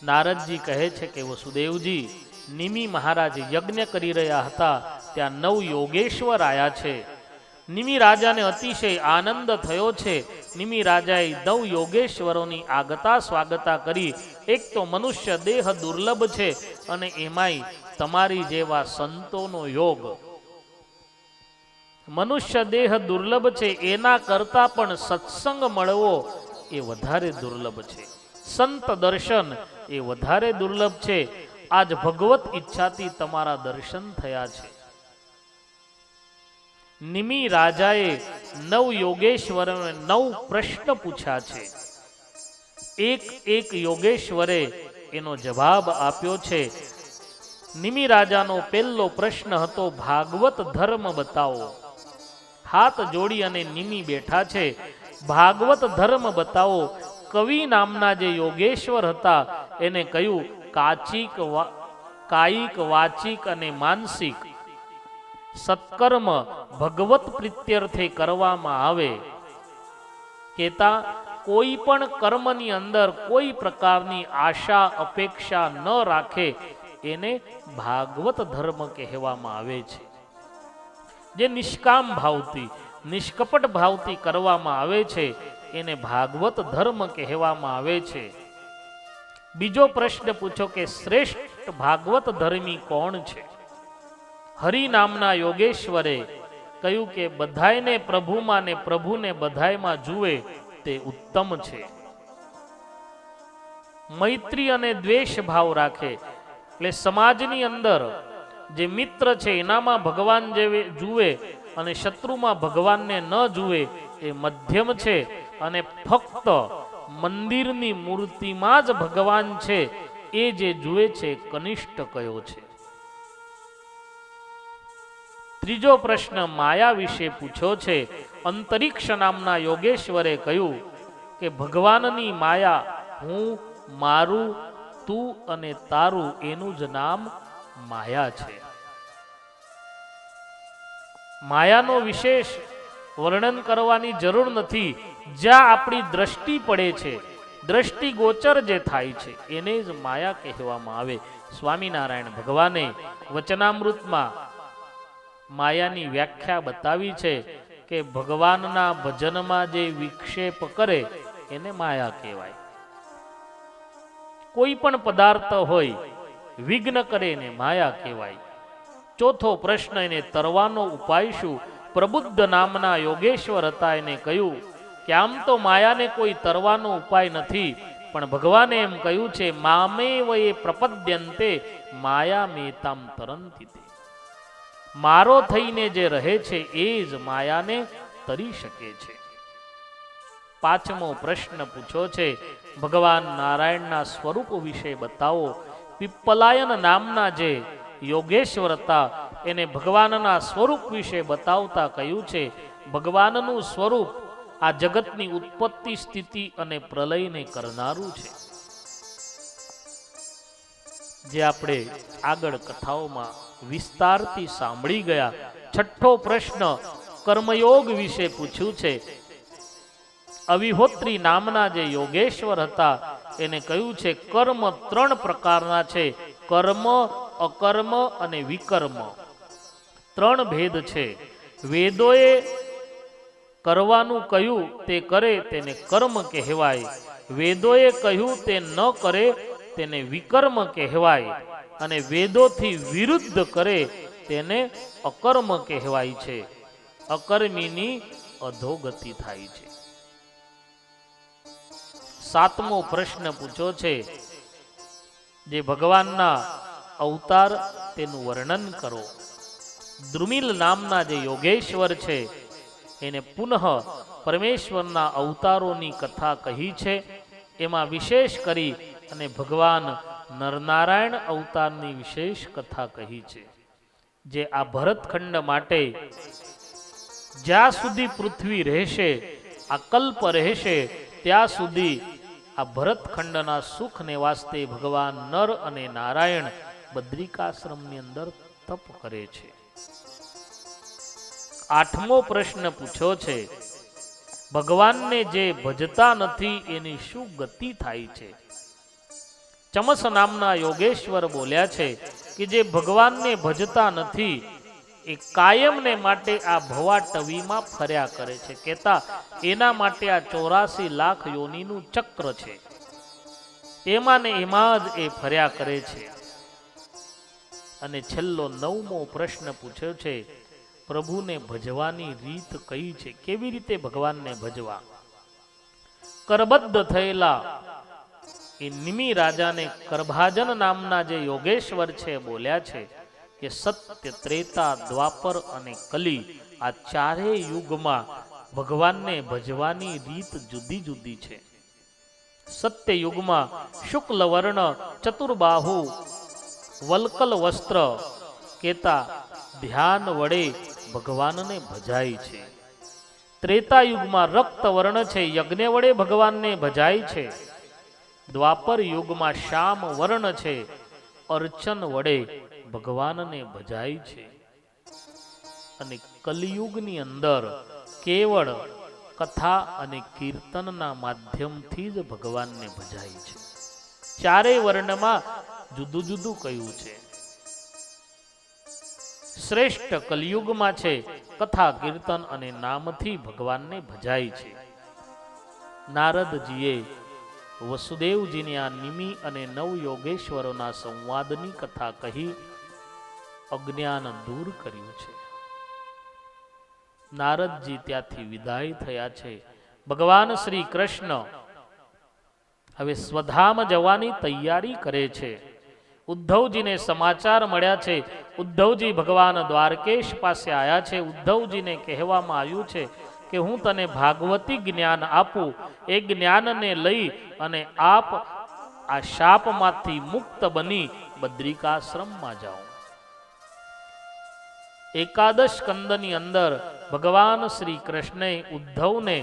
નારદજી કહે છે કે વસુદેવજી, નિમિ મહારાજ યજ્ઞ કરી રહ્યા હતા, ત્યાં નવ યોગેશ્વર આયા છે. નિમિ રાજાને અતિશય આનંદ થયો છે. નિમિ રાજાએ નવ યોગેશ્વરોની આગતા સ્વાગતા કરી. એક તો મનુષ્ય દેહ દુર્લભ છે અને એમાંય તમારી જેવા સંતોનો યોગ. મનુષ્ય દેહ દુર્લભ છે, એના કરતા પણ સત્સંગ મળવો એ વધારે દુર્લભ છે. સંત દર્શન એ વધારે દુર્લભ છે. આજ ભગવત ઈચ્છાથી તમારા દર્શન થયા છે. નિમિ રાજાએ નવ યોગેશ્વરોને 9 પ્રશ્ન પૂછ્યા છે. એક યોગેશ્વરે એનો જવાબ આપ્યો છે. નિમિ રાજાનો પહેલો પ્રશ્ન હતો, ભાગવત ધર્મ બતાવો. હાથ જોડી અને નિમિ બેઠા છે. ભાગવત ધર્મ બતાવો. કવિ નામના જે યોગેશ્વર હતા એને કહ્યું, કાયિક, વાચિક અને માનસિક સત્કર્મ ભગવત પ્રીત્યર્થે કરવામાં આવે. કેતા કોઈ પણ કર્મની અંદર કોઈ પ્રકારની આશા અપેક્ષા ન રાખે એને ભાગવત ધર્મ કહેવામાં આવે છે. જે નિષ્કામ ભાવથી, નિષ્કપટ ભાવથી કરવામાં આવે છે એને ભાગવત ધર્મ કહેવામાં આવે છે. બીજો પ્રશ્ન પૂછો કે શ્રેષ્ઠ ભાગવત ધર્મી કોણ છે? હરિ નામના યોગેશ્વરે કહ્યું કે બધાયને પ્રભુમાં ને પ્રભુને બધાયમાં જુએ તે ઉત્તમ છે. મૈત્રી અને દ્વેષ ભાવ રાખે, એટલે સમાજની અંદર જે મિત્ર છે એનામાં ભગવાન જુએ અને શત્રુમાં ભગવાનને ન જુએ એ મધ્યમ છે. અને ફક્ત મંદિરની મૂર્તિમાં જ ભગવાન છે એ જે જુએ છે કનિષ્ઠ કયો છે. ત્રીજો પ્રશ્ન માયા વિશે પૂછ્યો છે. અંતરિક્ષ નામના યોગેશ્વરે કહ્યું કે ભગવાનની માયા હું, મારું, તું અને તારું એનું જ નામ માયા છે. માયાનો વિશેષ વર્ણન કરવાની જરૂર નથી. જ્યાં આપણી દ્રષ્ટિ પડે છે, દ્રષ્ટિ ગોચર જે થાય છે એને જ માયા કહેવામાં આવે. સ્વામિનારાયણ ભગવાને વચનામૃતમાં માયાની વ્યાખ્યા બતાવી છે કે ભગવાનના ભજનમાં જે વિક્ષેપ કરે એને માયા કહેવાય. કોઈ પણ પદાર્થ હોય વિઘ્ન કરે એને માયા કહેવાય. ચોથો પ્રશ્ન, એને તરવાનો ઉપાય શું? પ્રબુદ્ધ નામના યોગેશ્વર હતા, એને કહ્યું કે આમ તો માયાને કોઈ તરવાનો ઉપાય નથી, પણ ભગવાને એમ કહ્યું છે મામેવ એ પ્રપદ્યંતે માયા મેતામ તરંતિ. મારો થઈને જે રહે છે એ જ માયાને તરી શકે છે. પાંચમો પ્રશ્ન પૂછ્યો છે, ભગવાન નારાયણના સ્વરૂપ વિશે બતાવો. પિપ્પલાયન નામના જે યોગેશ્વર હતા એને ભગવાનના સ્વરૂપ વિશે બતાવતા કહ્યું છે, ભગવાનનું સ્વરૂપ આ જગતની ઉત્પત્તિ, સ્થિતિ અને પ્રલયને કરનારું છે. જે આપણે આગળ કથાઓમાં વિસ્તારથી સાંભળી ગયા. છઠ્ઠો પ્રશ્ન કર્મયોગ વિશે પૂછ્યું છે. અવિહોત્રી નામના જે યોગેશ્વર હતા એને કહ્યું છે કર્મ 3 પ્રકારના છે, કર્મ, અકર્મ અને વિકર્મ. 3 ભેદ છે. વેદોએ કરવાનું કહ્યું તે કરે તેને કર્મ કહેવાય, વેદોએ કહ્યું તે ન કરે તેને વિકર્મ કહેવાય, અને વેદોથી વિરુદ્ધ કરે તેને અકર્મ કહેવાય છે. અકર્મીની અધોગતિ થાય છે. સાતમો પ્રશ્ન પૂછ્યો છે, જે ભગવાનના અવતાર તેનું વર્ણન કરો. દ્રુમિલ નામના જે યોગેશ્વર છે એને પુનઃ પરમેશ્વરના અવતારોની કથા કહી છે. એમાં વિશેષ કરી અને ભગવાન નરનારાયણ અવતારની વિશેષ કથા કહી છે. જે આ ભરતખંડ માટે જ્યાં સુધી પૃથ્વી રહેશે, આ કલ્પ રહેશે, ત્યાં સુધી આ ભરતખંડના સુખને વાસ્તે ભગવાન નર અને નારાયણ બદ્રિકાશ્રમની અંદર તપ કરે છે. આઠમો પ્રશ્ન પૂછ્યો છે, ભગવાનને જે ભજતા નથી એની શું ગતિ થાય છે? ચમસ નામના યોગેશ્વર બોલ્યા છે કે જે ભગવાનને ભજતા નથી એ કાયમને માટે આ ભવાટવીમાં ફર્યા કરે છે. કહેતા એના માટે આ 84 લાખ યોનીનું ચક્ર છે, એમાં ને એમાં જ એ ફર્યા કરે છે. અને છેલ્લો 9મો પ્રશ્ન પૂછ્યો છે, પ્રભુને ભજવાની રીત કઈ છે? કેવી રીતે ભગવાનને ભજવા? કરબદ્ધ થયેલા એ નિમિ રાજાને કરભાજન નામના જે યોગેશ્વર છે બોલ્યા છે કે સત્ય, ત્રેતા, દ્વાપર અને કલી આ 4 યુગમાં ભગવાનને ભજવાની રીત જુદી જુદી છે. સત્ય યુગમાં શુક્લ વર્ણ, ચતુર્બાહુ, વલ્કલ વસ્ત્ર કેતા ધ્યાન વડે ભગવાનને ભજાય છે. ત્રેતા યુગમાં રક્ત વર્ણ છે, યજ્ઞ વડે ભગવાનને ભજાય છે. દ્વાપર યુગમાં શ્યામ વર્ણ છે, અર્ચન વડે ભગવાનને ભજાય છે. અને કલિયુગની અંદર કેવળ કથા અને કીર્તનના માધ્યમથી જ ભગવાનને ભજાય છે. 4 વર્ણમાં જુદું જુદું કહ્યું છે. શ્રેષ્ઠ કલિયુગમાં છે, કથા, કીર્તન અને નામથી ભગવાનને ભજાય છે. નારદજીએ વસુદેવજીની આ નિમિ અને 9 યોગેશ્વરોના સંવાદની કથા કહી અજ્ઞાન દૂર કર્યું છે. નારદજી ત્યાંથી વિદાય થયા છે. ભગવાન શ્રી કૃષ્ણ હવે સ્વધામ જવાની તૈયારી કરે છે. ઉદ્ધવજીને સમાચાર મળ્યા છે. ઉદ્ધવજી ભગવાન દ્વારકેશ પાસે આવ્યા છે. ઉદ્ધવજીને કહેવામાં આવ્યું છે કે હું તને ભાગવતી જ્ઞાન આપું, એ જ્ઞાનને લઈ અને આપ આ શાપમાંથી મુક્ત બની બદ્રિકાશ્રમમાં જાઓ. એકાદશ સ્કંદની અંદર ભગવાન શ્રી કૃષ્ણએ ઉદ્ધવને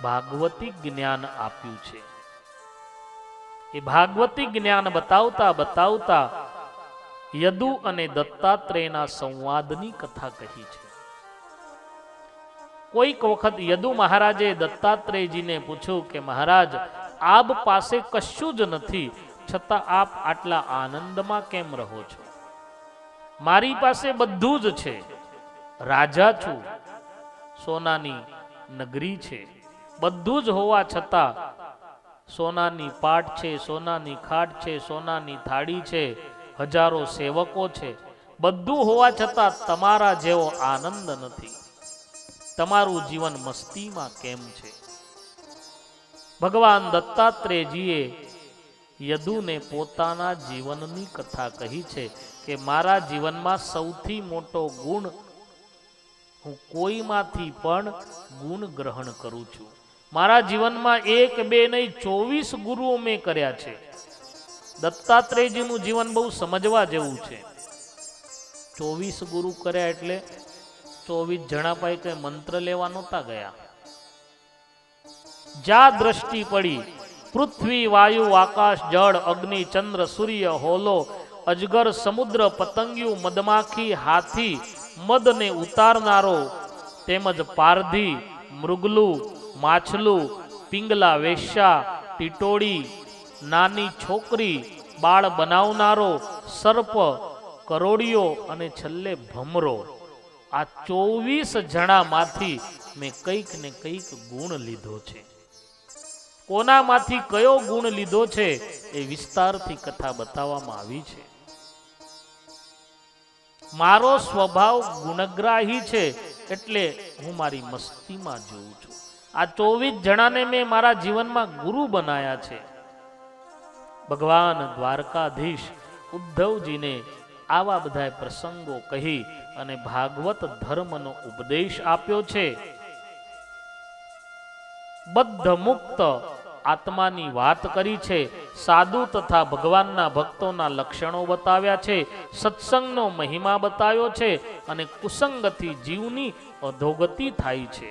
ભાગવતી જ્ઞાન આપ્યું છે. એ ભાગવતી જ્ઞાન બતાવતા બતાવતા યદુ અને દત્તાત્રેયના સંવાદની કથા કહી છે. કોઈક વખત યદુ મહારાજે દત્તાત્રેયજીને પૂછ્યું કે મહારાજ, આપ પાસે કશું જ નથી, છતાં આપ આટલા આનંદમાં કેમ રહો છો? મારી પાસે બધું જ છે, રાજા છું, સોનાની નગરી છે, બધું જ હોવા છતાં સોનાની પાટ છે, સોનાની ખાટ છે, સોનાની થાળી છે, હજારો સેવકો છે, બધું હોવા છતાં તમારા જેવો આનંદ નથી. તમારું જીવન મસ્તીમાં કેમ છે? ભગવાન દત્તાત્રેયજીએ યદુને પોતાના જીવનની કથા કહી છે કે મારા જીવનમાં સૌથી મોટો ગુણ, હું કોઈમાંથી પણ ગુણ ગ્રહણ કરું છું. મારા જીવનમાં 1 2 નહીં 24 ગુરુઓ મેં કર્યા છે. દત્તાત્રેયજીનું જીવન બહુ સમજવા જેવું છે. 24 ગુરુ કર્યા એટલે 24 જણા પાસે કઈ મંત્ર લેવા નહોતા ગયા. જ્યાં દ્રષ્ટિ પડી પૃથ્વી વાયુ આકાશ જળ અગ્નિ ચંદ્ર સૂર્ય હોલો અજગર સમુદ્ર પતંગિયું મધમાખી હાથી મદને ઉતારનારો તેમજ પારધી મૃગલું માછલું પિંગલા વેશ્યા ટીટોળી નાની છોકરી બાળ બનાવનારો સર્પ કરોડિયો અને છેલ્લે ભમરો, આ 24 જણામાંથી મેં કંઈક ને કંઈક ગુણ લીધો છે. કોનામાંથી કયો ગુણ લીધો છે એ વિસ્તારથી કથા બતાવવામાં આવી છે. મારો સ્વભાવ ગુણગ્રાહી છે એટલે હું મારી મસ્તીમાં જોઉં છું. આ 24 જણાને મેં મારા જીવનમાં ગુરુ બનાયા છે. ભગવાન દ્વારકાધીશ ઉદ્ધવજીને આવા બધા પ્રસંગો કહી અને ભાગવત ધર્મનો ઉપદેશ આપ્યો છે. બદ્ધ મુક્ત આત્માની વાત કરી છે. સાધુ તથા ભગવાનના ભક્તોના લક્ષણો બતાવ્યા છે. સત્સંગનો મહિમા બતાવ્યો છે અને કુસંગથી જીવની અધોગતિ થાય છે.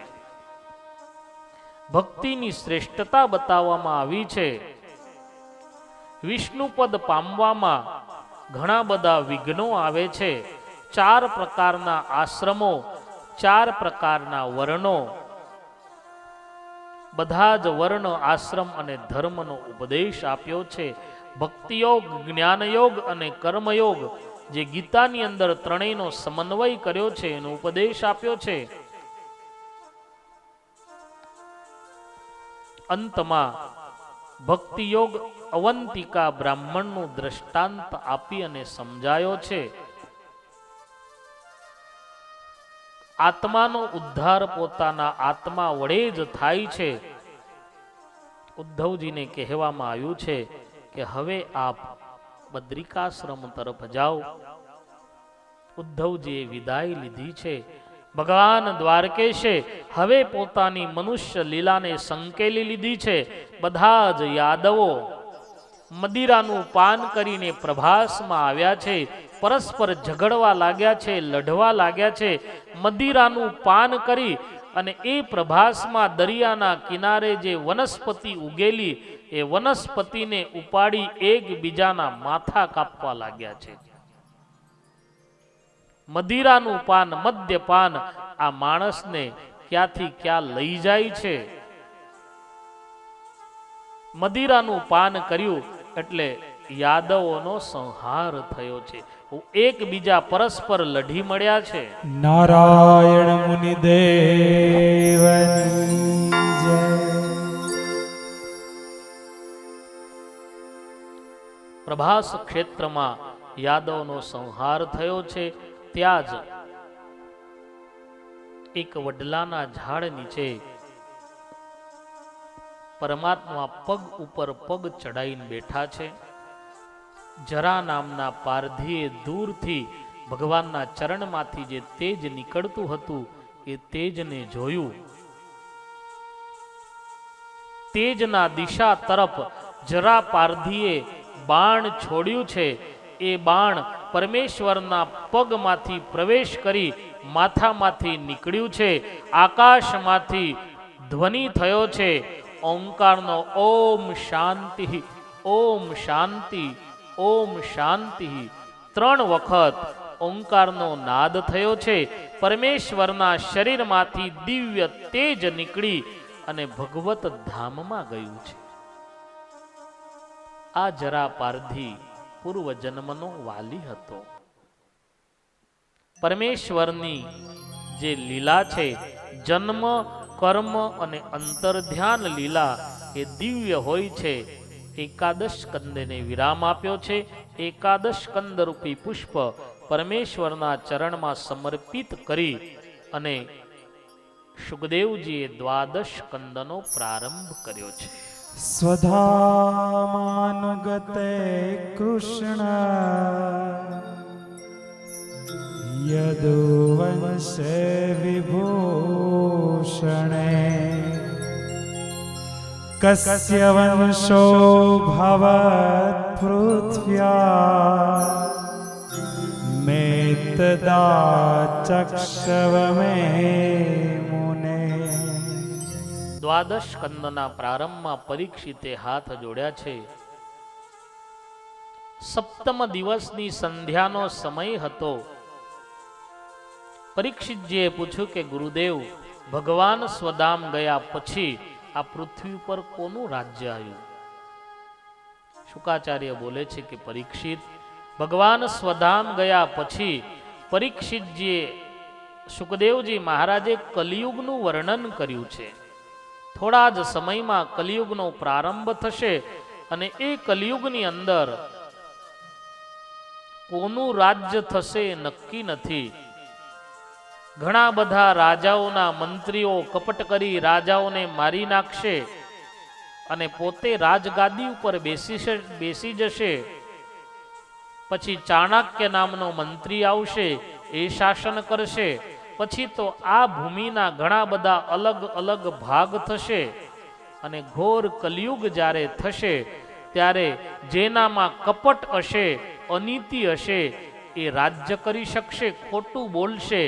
ભક્તિની શ્રેષ્ઠતા બતાવવામાં આવી છે. વિષ્ણુપદ પામવામાં ઘણા બધા વિઘ્નો આવે છે. 4 પ્રકારના આશ્રમો 4 પ્રકારના વર્ણો, બધા જ વર્ણ આશ્રમ અને ધર્મનો ઉપદેશ આપ્યો છે. ભક્તિયોગ જ્ઞાનયોગ અને કર્મયોગ જે ગીતાની અંદર ત્રણેયનો સમન્વય કર્યો છે એનો ઉપદેશ આપ્યો છે. અંતમાં ભક્તિયોગ અવંતિકા બ્રાહ્મણનું દ્રષ્ટાંત આપી અને સમજાયો છે. આત્માનો ઉદ્ધાર પોતાના આત્મા વડે જ થાય છે. ઉદ્ધવજીને કહેવામાં આવ્યું છે કે હવે આપ બદ્રિકાશ્રમ તરફ જાઓ. ઉદ્ધવજીએ વિદાય લીધી છે. ભગવાન દ્વારકેશે હવે પોતાની મનુષ્ય લીલાને સંકેલી લીધી છે. બધા જ યાદવો મદિરાનું પાન કરીને પ્રભાસમાં આવ્યા છે. પરસ્પર ઝઘડવા લાગ્યા છે, લઢવા લાગ્યા છે. મદિરાનું પાન કરી અને એ પ્રભાસમાં દરિયાના કિનારે જે વનસ્પતિ ઉગેલી એ વનસ્પતિને ઉપાડી એકબીજાના માથા કાપવા લાગ્યા છે. મદિરાનું પાન મદ્યપાન આ માણસને ક્યાંથી ક્યાં લઈ જાય છે. મદિરાનું પાન કર્યું એટલે યાદવોનો સંહાર થયો છે. એકબીજા પરસ્પર લઢી મળ્યા છે. નારાયણ મુનિ દેવની જય. પ્રભાસ ક્ષેત્રમાં યાદવનો સંહાર થયો છે. ત્યાં જ એક વડલાના ઝાડ નીચે પરમાત્મા પગ ઉપર પગ ચડાઈને બેઠા છે. જરા નામના પારધીએ દૂરથી ભગવાનના ચરણમાંથી જે તેજ નીકળતું હતું એ તેજને જોયું. તેજના દિશા તરફ જરા પારધીએ બાણ છોડ્યું છે. એ બાણ પરમેશ્વરના પગમાંથી પ્રવેશ કરી માથામાંથી નીકળ્યું છે. આકાશમાંથી ધ્વનિ થયો છે ઓંકારનો ઓમ શાંતિ ઓમ શાંતિ ઓમ શાંતિ. 3 વખત ઓંકારનો નાદ થયો છે. પરમેશ્વરના શરીરમાંથી દિવ્ય તેજ નીકળી અને ભગવત ધામમાં ગયું છે. આ જરા પારધી પૂર્વ જન્મનો વાલી હતો. પરમેશ્વરની જે લીલા છે જન્મ કર્મ અને અંતર્ધ્યાન લીલા એ દિવ્ય હોય છે. એકાદશ સ્કંદને વિરામ આપ્યો છે. એકાદશ સ્કંદ રૂપી પુષ્પ પરમેશ્વરના ચરણમાં સમર્પિત કરી અને સુખદેવજીએ દ્વાદશ સ્કંદનો પ્રારંભ કર્યો છે. સ્વધામાનુગતે કૃષ્ણ યદુવંશે વિભૂષણે કસ્ય વંશો ભવત પૃથ્વ્યા મેતદા ચક્ષવ મે મુને. દ્વાદશ સ્કંદના પ્રારંભમાં પરીક્ષિતે હાથ જોડ્યા છે. સપ્તમ દિવસની સંધ્યાનો સમય હતો. પરીક્ષિતજીએ પૂછ્યું કે ગુરુદેવ, ભગવાન સ્વધામ ગયા પછી આ પૃથ્વી પર કોનું રાજ્ય આવ્યું? શુકાચાર્ય બોલે છે કે પરીક્ષિત, ભગવાન સ્વધામ ગયા પછી પરીક્ષિતજીએ સુખદેવજી મહારાજે કલિયુગનું વર્ણન કર્યું છે. થોડા જ સમયમાં કલિયુગનો પ્રારંભ થશે અને એ કલિયુગની અંદર કોનું રાજ્ય થશે નક્કી નથી. ઘણા બધા રાજાઓના મંત્રીઓ કપટ કરી રાજાઓને મારી નાખશે અને પોતે રાજગાદી ઉપર બેસી જશે. પછી ચાણક્ય નામનો મંત્રી આવશે, એ શાસન કરશે. પછી તો આ ભૂમિના ઘણા બધા અલગ અલગ ભાગ થશે અને ઘોર કલિયુગ જ્યારે થશે ત્યારે જેનામાં કપટ હશે, અનીતિ હશે, એ રાજ્ય કરી શકશે. ખોટું બોલશે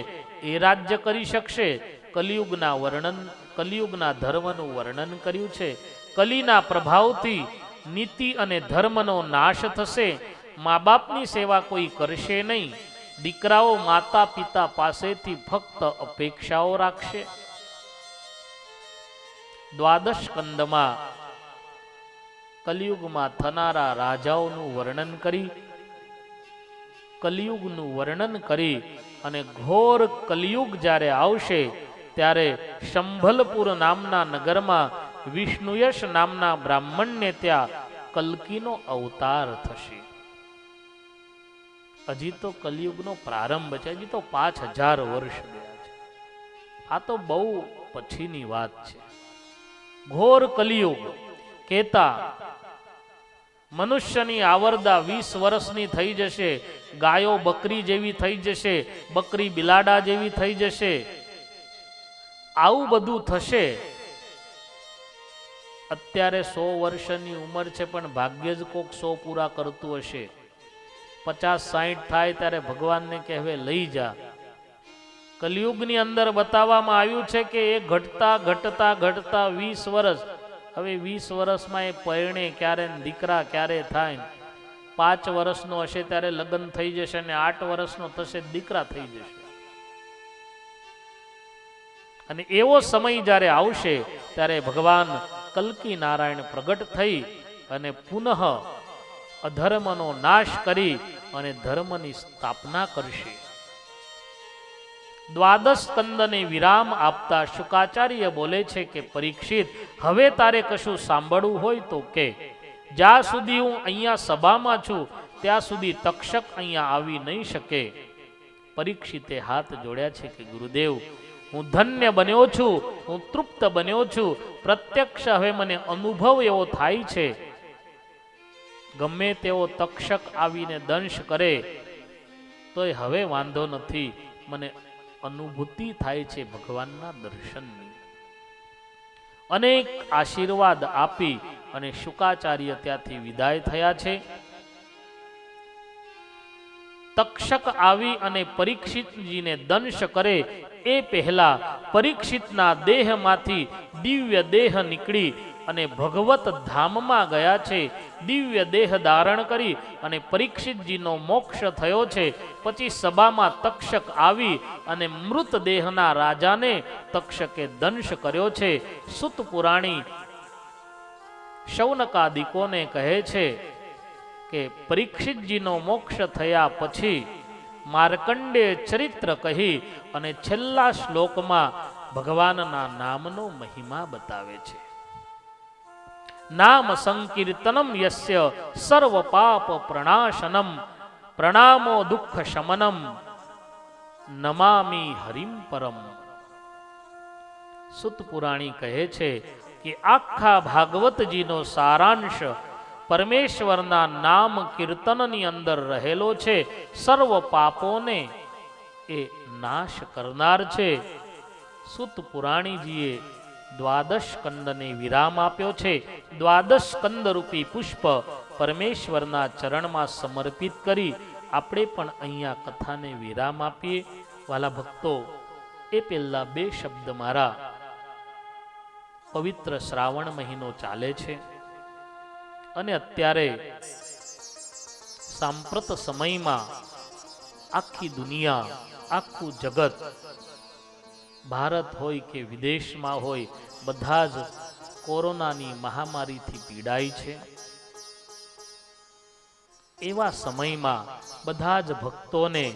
એ રાજ્ય કરી શકશે. કલિયુગના ધર્મનું વર્ણન કર્યું છે. કલીના પ્રભાવથી નીતિ અને ધર્મનો નાશ થશે. મા બાપની સેવા કોઈ કરશે નહીં. દીકરાઓ માતા પિતા પાસેથી ફક્ત અપેક્ષાઓ રાખશે. દ્વાદશ સ્કંદમાં કલિયુગમાં થનારા રાજાઓનું વર્ણન કરી, કલિયુગનું વર્ણન કરી અને ઘોર કલિયુગ જ્યારે આવશે ત્યારે શંભલપુર નામના નગરમાં વિષ્ણુયશ નામના બ્રાહ્મણને ત્યાં કલ્કીનો અવતાર થશે. હજી તો કલિયુગનો પ્રારંભ છે, હજી તો 5000 વર્ષ ગયા છે. આ તો બહુ પછીની વાત છે. ઘોર કલિયુગ કેતા મનુષ્યની આવરદા 20 વર્ષની થઈ જશે. ગાયો બકરી જેવી થઈ જશે, બકરી બિલાડા જેવી થઈ જશે. આવું બધું થશે. અત્યારે 100 વર્ષની ઉંમર છે પણ ભાગ્ય જ કોક 100 પૂરા કરતું હશે. 50-60 થાય ત્યારે ભગવાનને કહેવે લઈ જા. કલિયુગની અંદર બતાવવામાં આવ્યું છે કે એ ઘટતા ઘટતા ઘટતા 20 વર્ષ. હવે 20 વર્ષમાં એ પરણે ક્યારે, દીકરા ક્યારે થાય. 5 વર્ષનો હશે ત્યારે લગ્ન થઈ જશે અને 8 વર્ષનો થશે દીકરા થઈ જશે. અને એવો સમય જ્યારે આવશે ત્યારે ભગવાન કલ્કી નારાયણ પ્રગટ થઈ અને પુનઃ અધર્મનો નાશ કરી અને ધર્મની સ્થાપના કરશે. દ્વાદશ સ્કંદને વિરામ આપતા શુકાચાર્ય બોલે છે કે પરીક્ષિત, હવે તારે કશું સાંભળવું હોય તો કે. જ્યાં સુધી હું અહીંયા સભામાં છું ત્યાં સુધી તક્ષક અહીંયા આવી નહીં શકે. પરીક્ષિતે હાથ જોડ્યા છે કે ગુરુદેવ, હું ધન્ય બન્યો છું, હું તૃપ્ત બન્યો છું. પ્રત્યક્ષ હવે મને અનુભવ એવો થાય છે. ગમે તેવો તક્ષક આવીને દંશ કરે તોય હવે વાંધો નથી. મને અનુભૂતિ થાય છે ભગવાનના દર્શનની. અનેક આશીર્વાદ આપી અને શુકાચાર્ય ત્યાંથી વિદાય થયા છે. તક્ષક આવી અને પરીક્ષિતજીને દંશ કરે એ પહેલા પરીક્ષિતના દેહમાંથી દિવ્ય દેહ નીકળી અને ભગવત ધામમાં ગયા છે. દિવ્ય દેહ ધારણ કરી અને પરીક્ષિતજીનો મોક્ષ થયો છે. પછી સભામાં તક્ષક આવી અને મૃતદેહના રાજાને તક્ષકે દંશ કર્યો છે. સુત પુરાણી શૌનકાદિકોને કહે છે કે પરીક્ષિતજીનો મોક્ષ થયા પછી માર્કંડે ચરિત્ર કહી અને છેલ્લા શ્લોકમાં ભગવાનના નામનો મહિમા બતાવે છે. નામ સંકીર્તનમ યસ્ય સર્વ પાપ પ્રણાશનમ પ્રણામો દુઃખ શમનમ નમામિ હરિમ પરમ. સુત પુરાણી કહે છે કે આખા ભાગવતજીનો સારાંશ પરમેશ્વરના નામ કીર્તનની અંદર રહેલો છે. સર્વ પાપોને એ નાશ કરનાર છે. સુત પુરાણીજીએ દ્વાદશ સ્કંદને વિરામ આપ્યો છે. દ્વાદશ સ્કંદ રૂપી પુષ્પ પરમેશ્વરના ચરણમાં સમર્પિત કરી આપણે પણ અહીંયા કથાને વિરામ આપીએ. વાલા ભક્તો, એ પહેલા બે શબ્દ મારા. પવિત્ર શ્રાવણ મહિનો ચાલે છે અને અત્યારે સાંપ્રત સમયમાં આખી દુનિયા, આખું જગત, ભારત હોય કે વિદેશમાં હોય, બધા જ કોરોનાની મહામારીથી પીડાય છે. એવા સમયમાં બધા જ ભક્તોને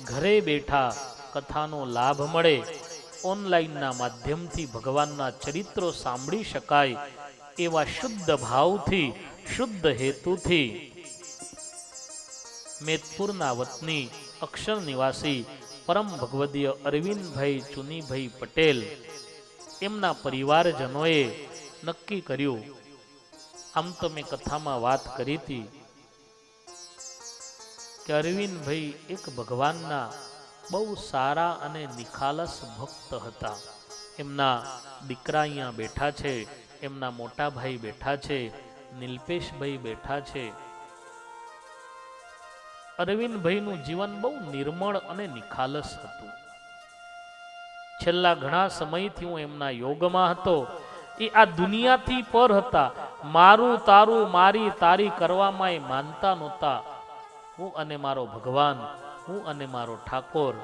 ઘરે બેઠા કથાનો લાભ મળે, ઓનલાઈનના માધ્યમથી ભગવાનના ચરિત્રો સાંભળી શકાય, એવા શુદ્ધ ભાવથી, શુદ્ધ હેતુથી મેદપુરના વતની અક્ષર નિવાસી પરમ ભગવદીય અરવિંદભાઈ ચુનીભાઈ પટેલ એમના પરિવારજનોએ નક્કી કર્યું. આમ તો મેં કથામાં વાત કરી હતી કે અરવિંદભાઈ એક ભગવાનના બહુ સારા અને નિખાલસ ભક્ત હતા. એમના દીકરા અહીંયા બેઠા છે, એમના મોટા ભાઈ બેઠા છે, નિલ્પેશભાઈ બેઠા છે. અરવિંદભાઈનું જીવન બહુ નિર્મળ અને નિખાલસ હતું. છેલ્લા ઘણા સમયથી હું એમના યોગમાં હતો. એ આ દુનિયાથી પર હતા. મારું તારું, મારી તારી કરવામાં એ માનતા નહોતા. હું અને મારો ભગવાન, હું અને મારો ઠાકોર.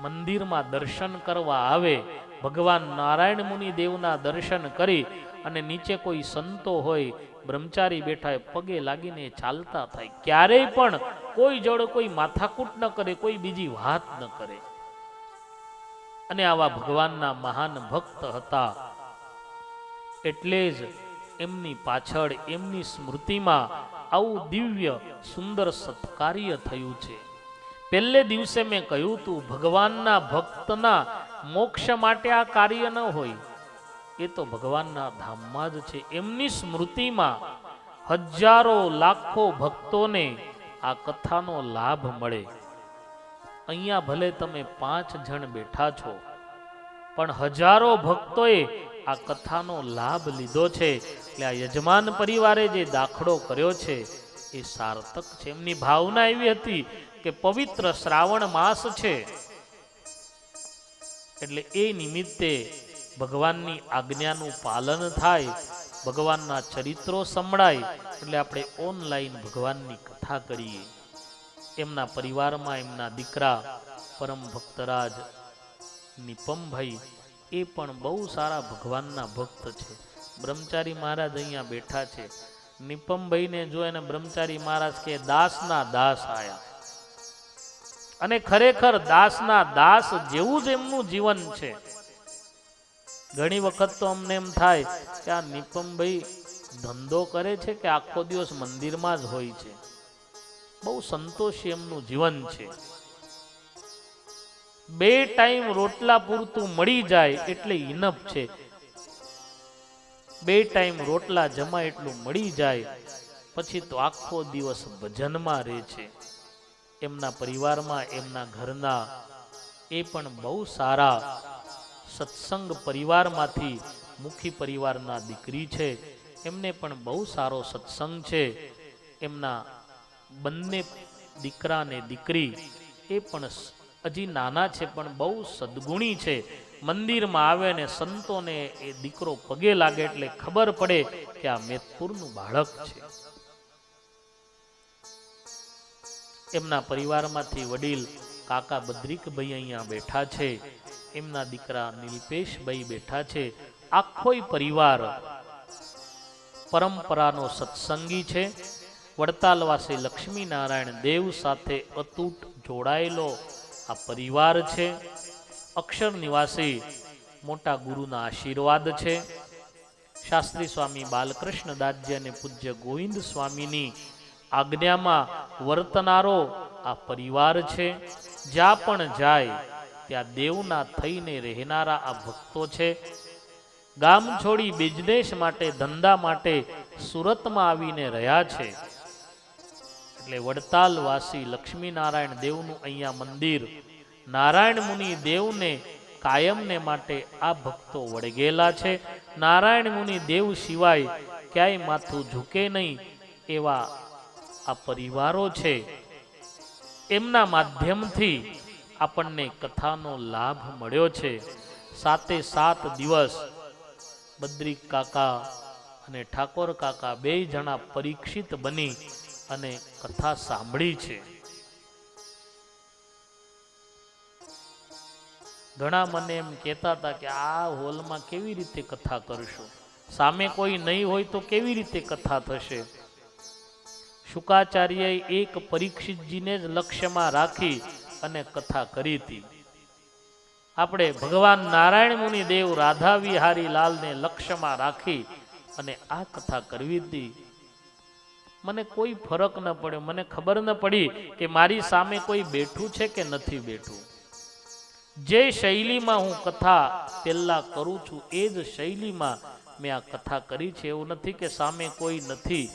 મંદિરમાં દર્શન કરવા આવે, ભગવાન નારાયણ મુનિ દેવના દર્શન કરી અને નીચે કોઈ સંતો હોય, બ્રહ્મચારી બેઠા હોય, પગે લાગીને ચાલતા થાય. ક્યારેય પણ કોઈ જોડે કોઈ માથાકૂટ ન કરે, કોઈ બીજી વાત ન કરે. અને આવા ભગવાનના મહાન ભક્ત હતા. એટલે જ એમની પાછળ, એમની સ્મૃતિમાં આવું દિવ્ય સુંદર સત્કાર્ય થયું છે. પહેલે દિવસે મેં કહ્યું હતું, ભગવાનના ભક્તના મોક્ષ માટે આ કાર્ય ન હોય, એ તો ભગવાનના ધામમાં જ છે. એમની સ્મૃતિમાં હજારો લાખો ભક્તોને આ કથાનો લાભ મળે. અહીંયા ભલે તમે 5 જણ બેઠા છો, પણ હજારો ભક્તોએ આ કથાનો લાભ લીધો છે. એટલે આ યજમાન પરિવારે જે દાખલો કર્યો છે એ સાર્થક છે. એમની ભાવના એવી હતી કે પવિત્ર શ્રાવણ માસ છે, એટલે એ નિમિત્તે ભગવાનની આજ્ઞાનું પાલન થાય, ભગવાનના ચરિત્રો સંભળાય, એટલે આપણે ઓનલાઈન ભગવાનની કથા કરીએ. એમના પરિવારમાં એમના દીકરા પરમ ભક્તરાજ નિપમભાઈ એ પણ બહુ સારા ભગવાનના ભક્ત છે. બ્રહ્મચારી મહારાજ અહીંયા બેઠા છે. નિપમભાઈને જો એને બ્રહ્મચારી મહારાજ કે દાસના દાસ આયા. અને ખરેખર દાસના દાસ જેવું જ એમનું જીવન છે. ઘણી વખત તો અમને એમ થાય કે આ નિપમભાઈ ધંધો કરે છે કે આખો દિવસ મંદિરમાં જ હોય છે. બહુ સંતોષી એમનું જીવન છે. 2 ટાઈમ રોટલા પૂરતું મળી જાય એટલે ઇનફ છે. 2 ટાઈમ રોટલા જમાય એટલું મળી જાય, પછી તો આખો દિવસ ભજનમાં રહે છે. એમના પરિવારમાં, એમના ઘરના એ પણ બહુ સારા સત્સંગ પરિવારમાંથી મુખી પરિવારના દીકરી છે. એમને પણ બહુ સારો સત્સંગ છે. એમના બંને દીકરા ને દીકરી એ પણ હજી નાના છે, પણ બહુ સદગુણી છે. મંદિરમાં આવે ને સંતોને એ દીકરો પગે લાગે એટલે ખબર પડે કે આ મેદપુરનું બાળક છે. એમના પરિવારમાંથી વડીલ કાકા બદ્રિકભાઈ અહીંયા બેઠા છે. એમના દીકરા નિલ્પેશભાઈ બેઠા છે. આખોય પરિવાર પરંપરાનો સત્સંગી છે. વડતાલવાસી લક્ષ્મીનારાયણ દેવ સાથે અતૂટ જોડાયેલો આ પરિવાર છે. અક્ષર નિવાસી મોટા ગુરુના આશીર્વાદ છે. શાસ્ત્રી સ્વામી બાલકૃષ્ણ દાસજી અને પૂજ્ય ગોવિંદ સ્વામીની આજ્ઞામાં વર્તનારો આ પરિવાર છે. જ્યાં પણ જાય ત્યાં દેવના થઈને રહેનારા આ ભક્તો છે. ગામ છોડી બિઝનેસ માટે, ધંધા માટે સુરતમાં આવીને રહ્યા છે. એટલે વડતાલવાસી લક્ષ્મીનારાયણ દેવનું અહીંયા મંદિર, નારાયણ મુનિ દેવને કાયમને માટે આ ભક્તો વળગેલા છે. નારાયણ મુનિ દેવ સિવાય ક્યાંય માથું ઝૂકે નહીં એવા આ પરિવારો છે. એમના માધ્યમથી આપણને કથાનો લાભ મળ્યો છે. 7 દિવસ બદ્રી કાકા અને ઠાકોર કાકા 2 જણા પરીક્ષિત બની અને કથા સાંભળી છે. ઘણા મને એમ કહેતા હતા કે આ હોલમાં કેવી રીતે કથા કરશો, સામે કોઈ નહીં હોય તો કેવી રીતે કથા થશે. શુકાચાર્યએ એક પરીક્ષિતજીને જ લક્ષ્યમાં રાખી અને કથા કરી હતી. આપણે ભગવાન નારાયણ મુનિ દેવ રાધા વિહારી લાલને લક્ષ્યમાં રાખી અને આ કથા કરવી હતી. મને કોઈ ફરક ન પડ્યો, મને ખબર ન પડી કે મારી સામે કોઈ બેઠું છે કે નથી બેઠું. જે શૈલીમાં હું કથા પહેલા કરું છું એ જ શૈલીમાં મેં આ કથા કરી છે. એવું નથી કે સામે કોઈ નથી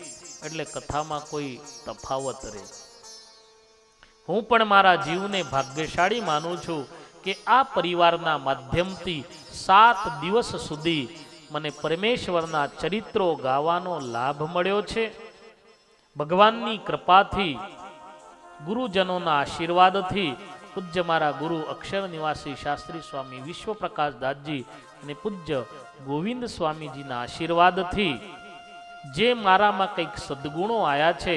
એટલે કથામાં કોઈ તફાવત રહે. હું પણ મારા જીવને ભાગ્યશાળી માનું છું કે આ પરિવારના માધ્યમથી 7 દિવસ સુધી મને પરમેશ્વરના ચરિત્રો ગાવાનો લાભ મળ્યો છે. ભગવાનની કૃપાથી, ગુરુજનોના આશીર્વાદથી, પૂજ્ય મારા ગુરુ અક્ષર નિવાસી શાસ્ત્રી સ્વામી વિશ્વપ્રકાશ દાસજી અને પૂજ્ય ગોવિંદ સ્વામીજીના આશીર્વાદથી જે મારામાં કંઈક સદગુણો આવ્યા છે,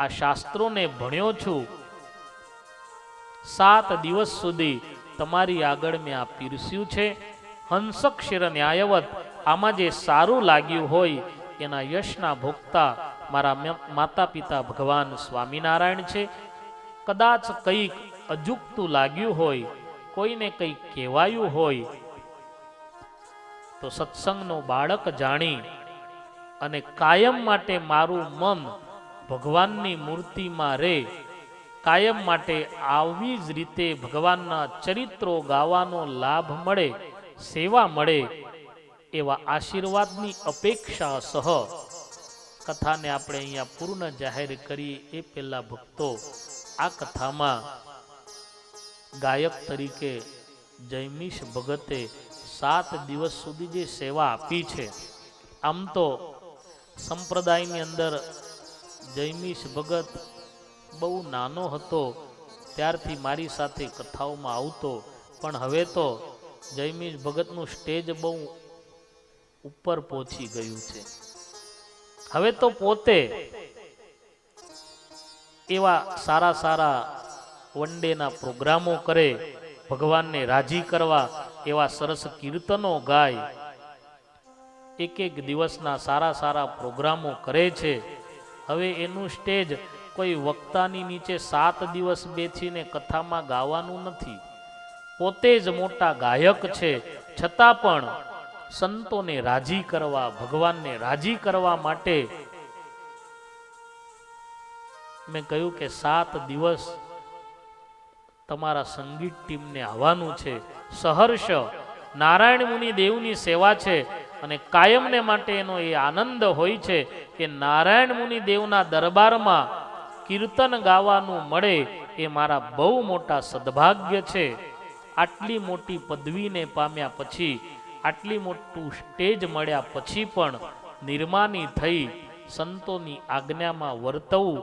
આ શાસ્ત્રોને ભણ્યો છું. 7 દિવસ સુધી તમારી આગળ મેં આ પીરસ્યું છે. હંસક્ષીર ન્યાયવત આમાં જે સારું લાગ્યું હોય એના યશના ભોગતા મારા માતા પિતા ભગવાન સ્વામિનારાયણ છે. કદાચ કંઈક અજુગતું લાગ્યું હોય, કોઈને કંઈક કહેવાયું હોય તો સત્સંગનો બાળક જાણી અને કાયમ માટે મારું મન ભગવાનની મૂર્તિમાં રહે, કાયમ માટે આવી જ રીતે ભગવાનના ચરિત્રો ગાવાનો લાભ મળે, સેવા મળે એવા આશીર્વાદની અપેક્ષા સહ કથાને આપણે અહીંયા પૂર્ણ જાહેર કરીએ એ પહેલા ભક્તો, આ કથામાં ગાયક તરીકે જયમીશ ભગતે 7 દિવસ સુધી જે સેવા આપી છે. આમ તો સંપ્રદાયની અંદર જયમીશ ભગત બહુ નાનો હતો ત્યારથી મારી સાથે કથાઓમાં આવતો, પણ હવે તો જયમીશ ભગતનું સ્ટેજ બહુ ઉપર પહોંચી ગયું છે. હવે તો પોતે એવા સારા વનડેના પ્રોગ્રામો કરે, ભગવાનને રાજી કરવા એવા સરસ કીર્તનો ગાય, એક દિવસના સારા પ્રોગ્રામો કરે છે. હવે એનું સ્ટેજ કોઈ વક્તાની નીચે 7 દિવસ બેસીને કથામાં ગાવાનું નથી. પોતે જ મોટા ગાયક છે, છતાં પણ સંતોને રાજી કરવા, ભગવાનને રાજી કરવા માટે મેં કહ્યું કે 7 દિવસ તમારા સંગીત ટીમને આવવાનું છે. સહર્ષ નારાયણ મુનિ દેવની સેવા છે અને કાયમને માટે એનો એ આનંદ હોય છે કે નારાયણ મુનિ દેવના દરબારમાં કીર્તન ગાવાનું મળે એ મારા બહુ મોટા સદભાગ્ય છે. આટલી મોટી પદવીને પામ્યા પછી, આટલી મોટું સ્ટેજ મળ્યા પછી પણ નિર્માની થઈ સંતોની આજ્ઞામાં વર્તવું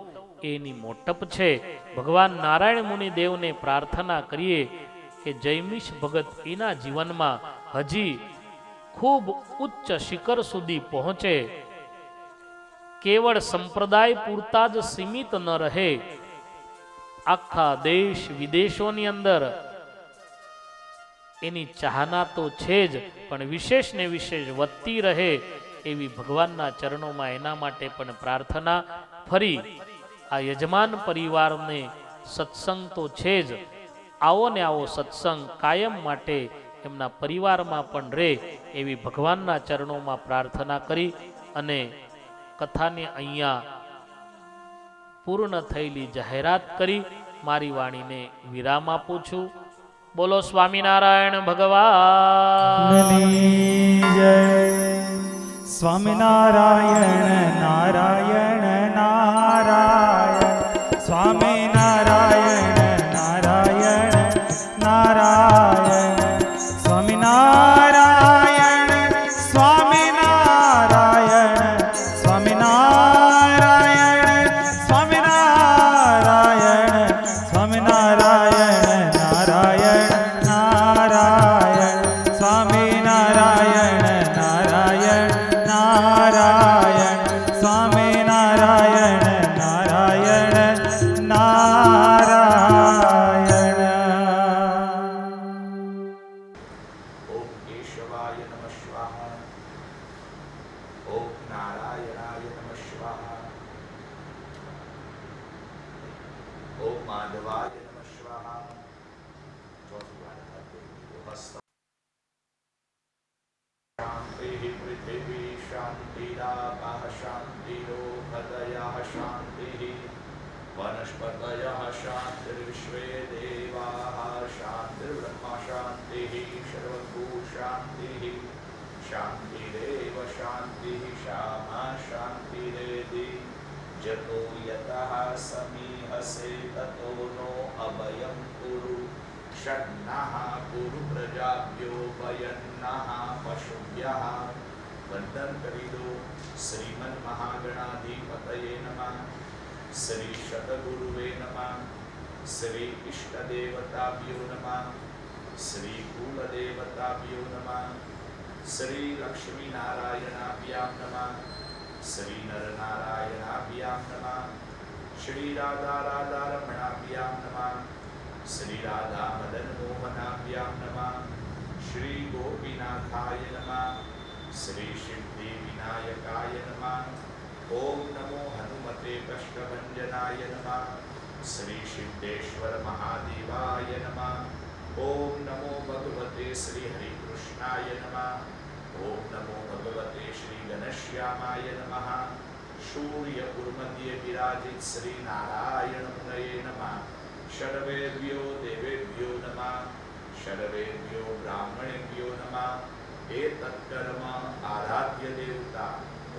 એની મોટપ છે. ભગવાન નારાયણ મુનિ દેવને પ્રાર્થના કરીએ કે જયમીશ ભગત એના જીવનમાં હજી ખૂબ ઉચ્ચ શિખર સુધી પહોંચે, કેવળ સંપ્રદાય પૂરતા જ સીમિત ન રહે, આખા દેશ વિદેશોની અંદર એની ચાહના તો છે જ, પણ વિશેષ ને વિશેષ વધતી રહે એવી ભગવાનના ચરણોમાં એના માટે પણ પ્રાર્થના. ફરી આ યજમાન પરિવારને સત્સંગ તો છે જ, આવો ને આવો સત્સંગ કાયમ માટે એમના પરિવારમાં પણ રહે એવી ભગવાનના ચરણોમાં પ્રાર્થના કરી અને કથાને અહીંયા પૂર્ણ થયેલી જાહેરાત કરી મારી વાણીને વિરામ આપું છું. બોલો સ્વામિનારાયણ ભગવાનની જય. સ્વામિનારાયણ નારાયણ નારાયણ, સ્વામિનારાયણ નારાયણ નારાયણ, स्वाहा चौथी बार शांति पृथिवी शांतिरापः शांतिरोपदयः शांति वनस्पतयः शांतिर्विश्वे देवाः शांतिर्ब्रह्म शांतिः सर्वभू शांतिः शांतिरेव शांतिः श्यामा शांतिरेधि जतो यतः समीहसे ततो नो अभयं कुरु षण्णः कुरु प्रजाभ्यो वयन्नः पशुभ्यः वंदन करी दो। श्रीमन महागणाधिपतये नमः। श्री शतगुरुवे नमः। श्री इष्ट देवताभ्यो नमः। श्री कुल देवताभ्यो नमः। श्री लक्ष्मी नारायणाभ्यां नमः। श्री नर नारायणाभ्यां नमः। श्री राधा राधा रमणाभ्यां नमः। श्री राधा मदन मोहनाभ्यां नमः। श्री गोपीनाथाय नमः। श्री सिद्धि विनायकाय नमः। ओम नमो हनुमते कष्टभंजनाय नमः। श्री सिद्धेश्वर महादेवाय नमः। ओम नमो भगवते श्री हरिकृष्णाय नमः। ओम नमो भगवते श्री घनश्यामाय नमः। सूर्यपुरमध्ये विराजित श्री नारायण मुनये नमः। शर्वेभ्यो देवेभ्यो नमः। शर्वेभ्यो ब्राह्मणेभ्यो नमः। एतत्कर्म आराध्य देवता।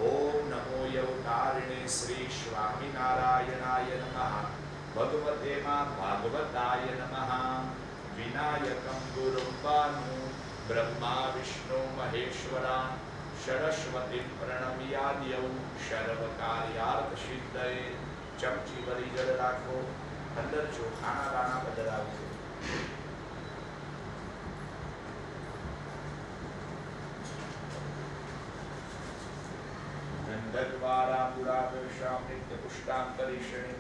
ओम नमो यवकारिणे श्री स्वामिनारायणाय नमः। भगवते मां भागवताय नमः। विनायकं गुरुं भानु ब्रह्मा विष्णु महेश्वरा सरस्वतीं प्रणम्याद्यौ सर्वकार्यार्थ सिद्धये। चमची भरी जल राखो। अंदर ચોખાના દાણા પધરાવજો। ગંધર્વારા પુરાવેશામ નિત્ય પુષ્ટાંતરીષિણીમ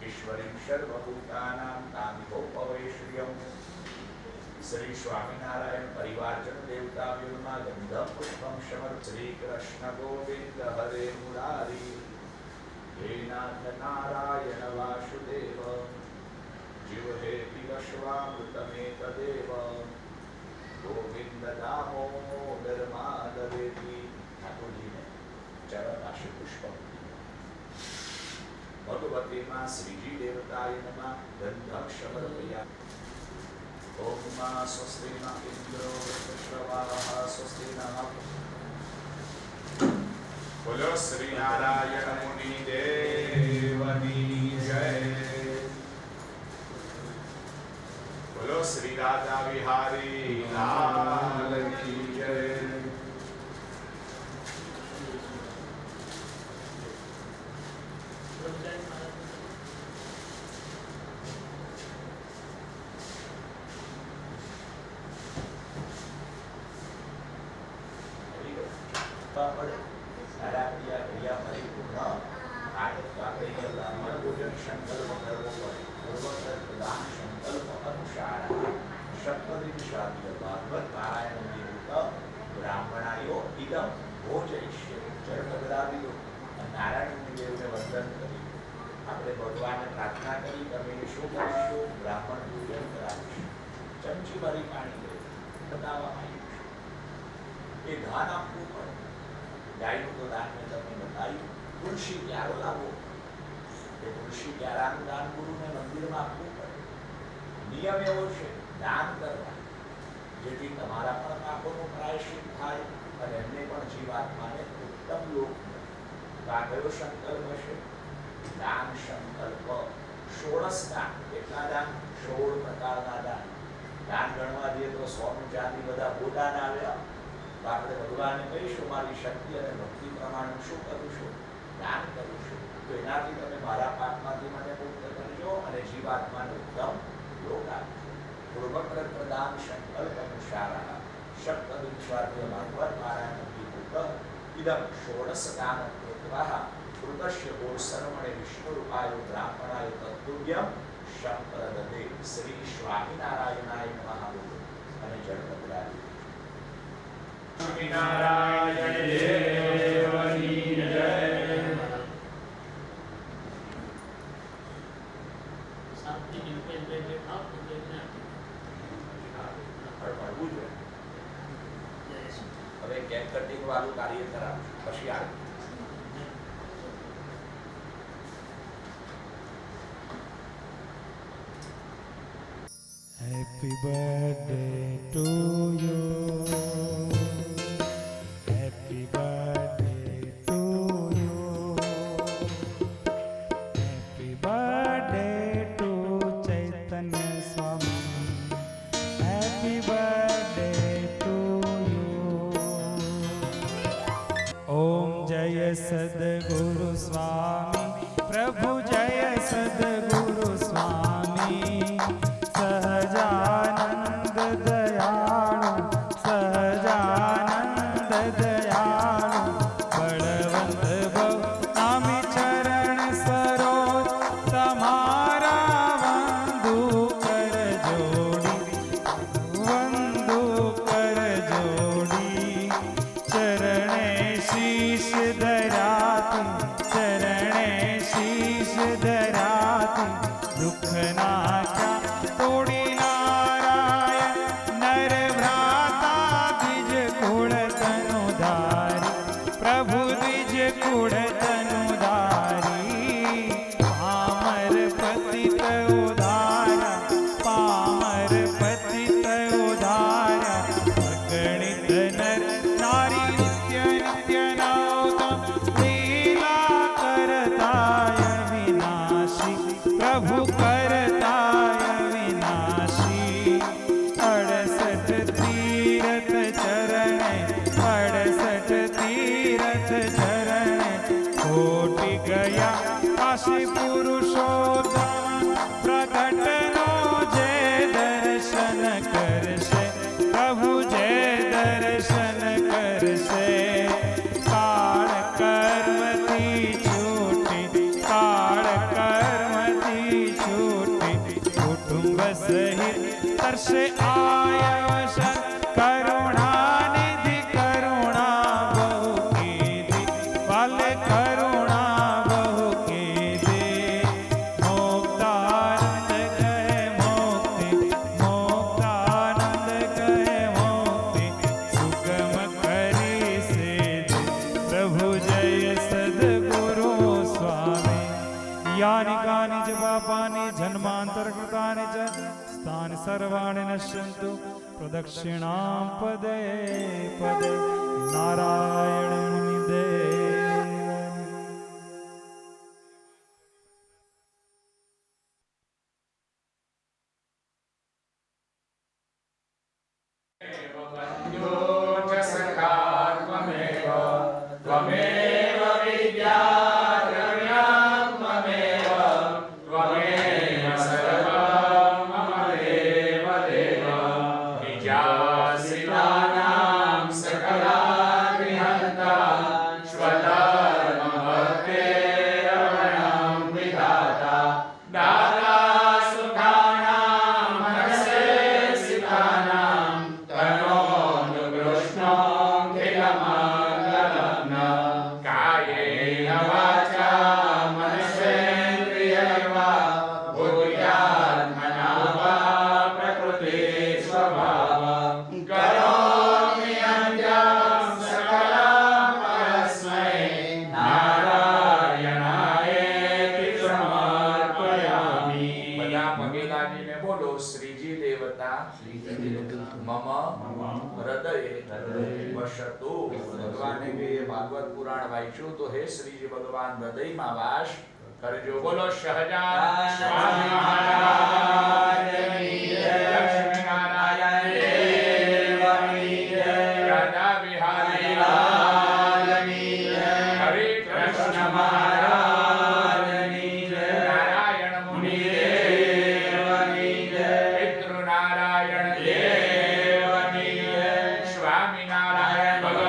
ઈશ્વરીમ સર્વભૂતાનાં તામિહોપવૈ શ્રિયમ। શ્રી સ્વામિનારાયણ પરિવારજન દેવતાભ્યો નમઃ। ગંધમ પુષ્પમ સમર્પ શ્રી કૃષ્ણ ગોવિંદ હરે મુરારી हे नाथ नारायण वासुदेव जीव हे पिबश्वामृतमे तदेव गोविंद दामोदर माधवेति। ठाकुर जी ने चरण राशि पुष्प। भगवती मां श्रीजी देवताय नमः। गंधम समर्पया। ओम मां स्वस्ति न इंद्रो वृषश्रवाः स्वस्ति नः। बोलो श्री नारायण मुनि देवनी जय। बोलो श्री राधा विहारी लाल की जय। ब्राह्मणायो इदम भोजयिष्ये। जल पधरावी दो। नारायण देवने वंदन કરી આપણે ભગવાનને પ્રાર્થના કરી તમે શું કરશો? બ્રાહ્મણ ભોજન કરાવીશું। ચમચી ભરી પાણી લે બતાવવામાં આવ્યું છે। એ દાન આપવું પડે। ગાયનું તો દાન મેં તમને બતાવ્યું। તુલસી ક્યારો લાવો। એ તુલસી ક્યારાનું દાન ગુરુને મંદિરમાં આપવું પડે। નિયમ એવો છે દાન કરવા જેથી તમારા પણ પાપોનું પ્રાયશ્ચિત થાય અને એમને પણ જીવાત્માને ઉત્તમ લોક મળે। તો આ કયો સંકલ્પ છે? દાન સંકલ્પ। 16 દાન। કેટલા દાન? 16 પ્રકારના દાન। દાન ગણવા દઈએ તો સોનું ચાંદી બધા બોદાન આવ્યા। તો આપણે ભગવાનને કહીશું મારી શક્તિ અને ભક્તિ પ્રમાણે શું કરું છું? દાન કરું છું। તો એનાથી તમે મારા પાપમાંથી મને મુક્ત કરજો અને જીવાત્માને ઉત્તમ લોક આપજો। પૂર્વક્ર પ્રદાન સંકલ્પ અનુસારः સપ્તવિંશાર્થ ભાગવત પારાયણ પૂત इदं 16 दान कृत्वा कृतस्य गोसर्वणे विष्णुरूपाय ब्राह्मणाय तत्तुभ्यं संप्रदते। श्री स्वामिनारायणाय नमः बोलो અને જળ પધરાવી। સ્વામિનારાયણ દેવની જય। શાંતિ નિર્ભય કટિંગ વાળું કાર્ય કરાવીશું પછી આગળ. Happy birthday to you. Happy birthday to you. Happy birthday to Chaitanya Swami. Happy birthday to you. Om Jaya Sadguru Swami. Prabhu Jaya Sadguru Swami. Sahajanand દયાળુ સહજાનંદ દયાળુ બળવંત ભવ નામી ચરણ સરોજ તમારા વંદુ કર જોડી ચરણે શીશ ધરાતી દુઃખ નાખ્યા તોડી નારાયણ નર ભ્રાતા દ્વિજ કુળ તનુધારી પ્રભુ દ્વિજ કુળ તનુધારી પામર પતિત ઉધાર્યા અગણિત નર નારી નિત્ય નિત્ય નવતમ લીલા કરતાય વિનાશી પ્રભુ કરતાય વિનાશી 68 તીરથ ચરણે કોટી ગયા કાશી પુરુષોત્તમ પ્રગટનો જે દર્શન કરશે પ્રભુ જે દર્શન કરશે કાળ કર્મથી છૂટી કુટુંબ સહિત તરસે આયવશન કરુણાનિધિ કરુણા બહુ કીધી વાલે કરુણા બહુ કીધી મોક્તાનંદ કહે મુક્તિ સુગમ કરી સિદ્ધિ પ્રભુ જય સદગુરુ સ્વામી યાની કાની ચ પાપાની જન્માંતરકૃતાની ચ સ્થાન સર્વાણિ નશ્યન્તુ પ્રદક્ષિણાં પદે પદે નારાયણ મુનિદેવ. ત્વમેવ વિદ્યા દ્રવ્યં ત્વમેવ ત્વમેવ સર્વં મમ દેવ દેવ નિજાસિતાનાં સકલાગ્નિહન્તા સ્વધર્મભક્તેરવણં વિધાતા દાતા સુખાનાં મનસે સિતાનાં તનોનુકૃષ્ણો ખિલમંગલમ્ન કાયેન વાચા મનસેન્દ્રિયૈવા બુદ્ધ્યાત્મના વા પ્રકૃતિ સ્વભાવ કરોમિ યજ્ઞં સકલં પરસ્મૈ નારાયણાયેતિ સમર્પયામિ. બધા પગે લાગીને બોલો શ્રીજી દેવતા મમ હૃદયે વસતુ. ભગવાને કે ભાગવત પુરાણ વાંચ્યું તો હે શ્રીજી ભગવાન હૃદયમાં વાસ કરજો. બોલો સહજાનંદ સ્વામી મહારાજની જય. લક્ષ્મી નારાયણ દેવની જય. રાધા વિહારી લાલની જય. હરે કૃષ્ણ મહારાજની જય. નારાયણ મુનિ દેવની જય. પિતૃ નારાયણ દેવની જય. સ્વામી નારાયણ ભગવાન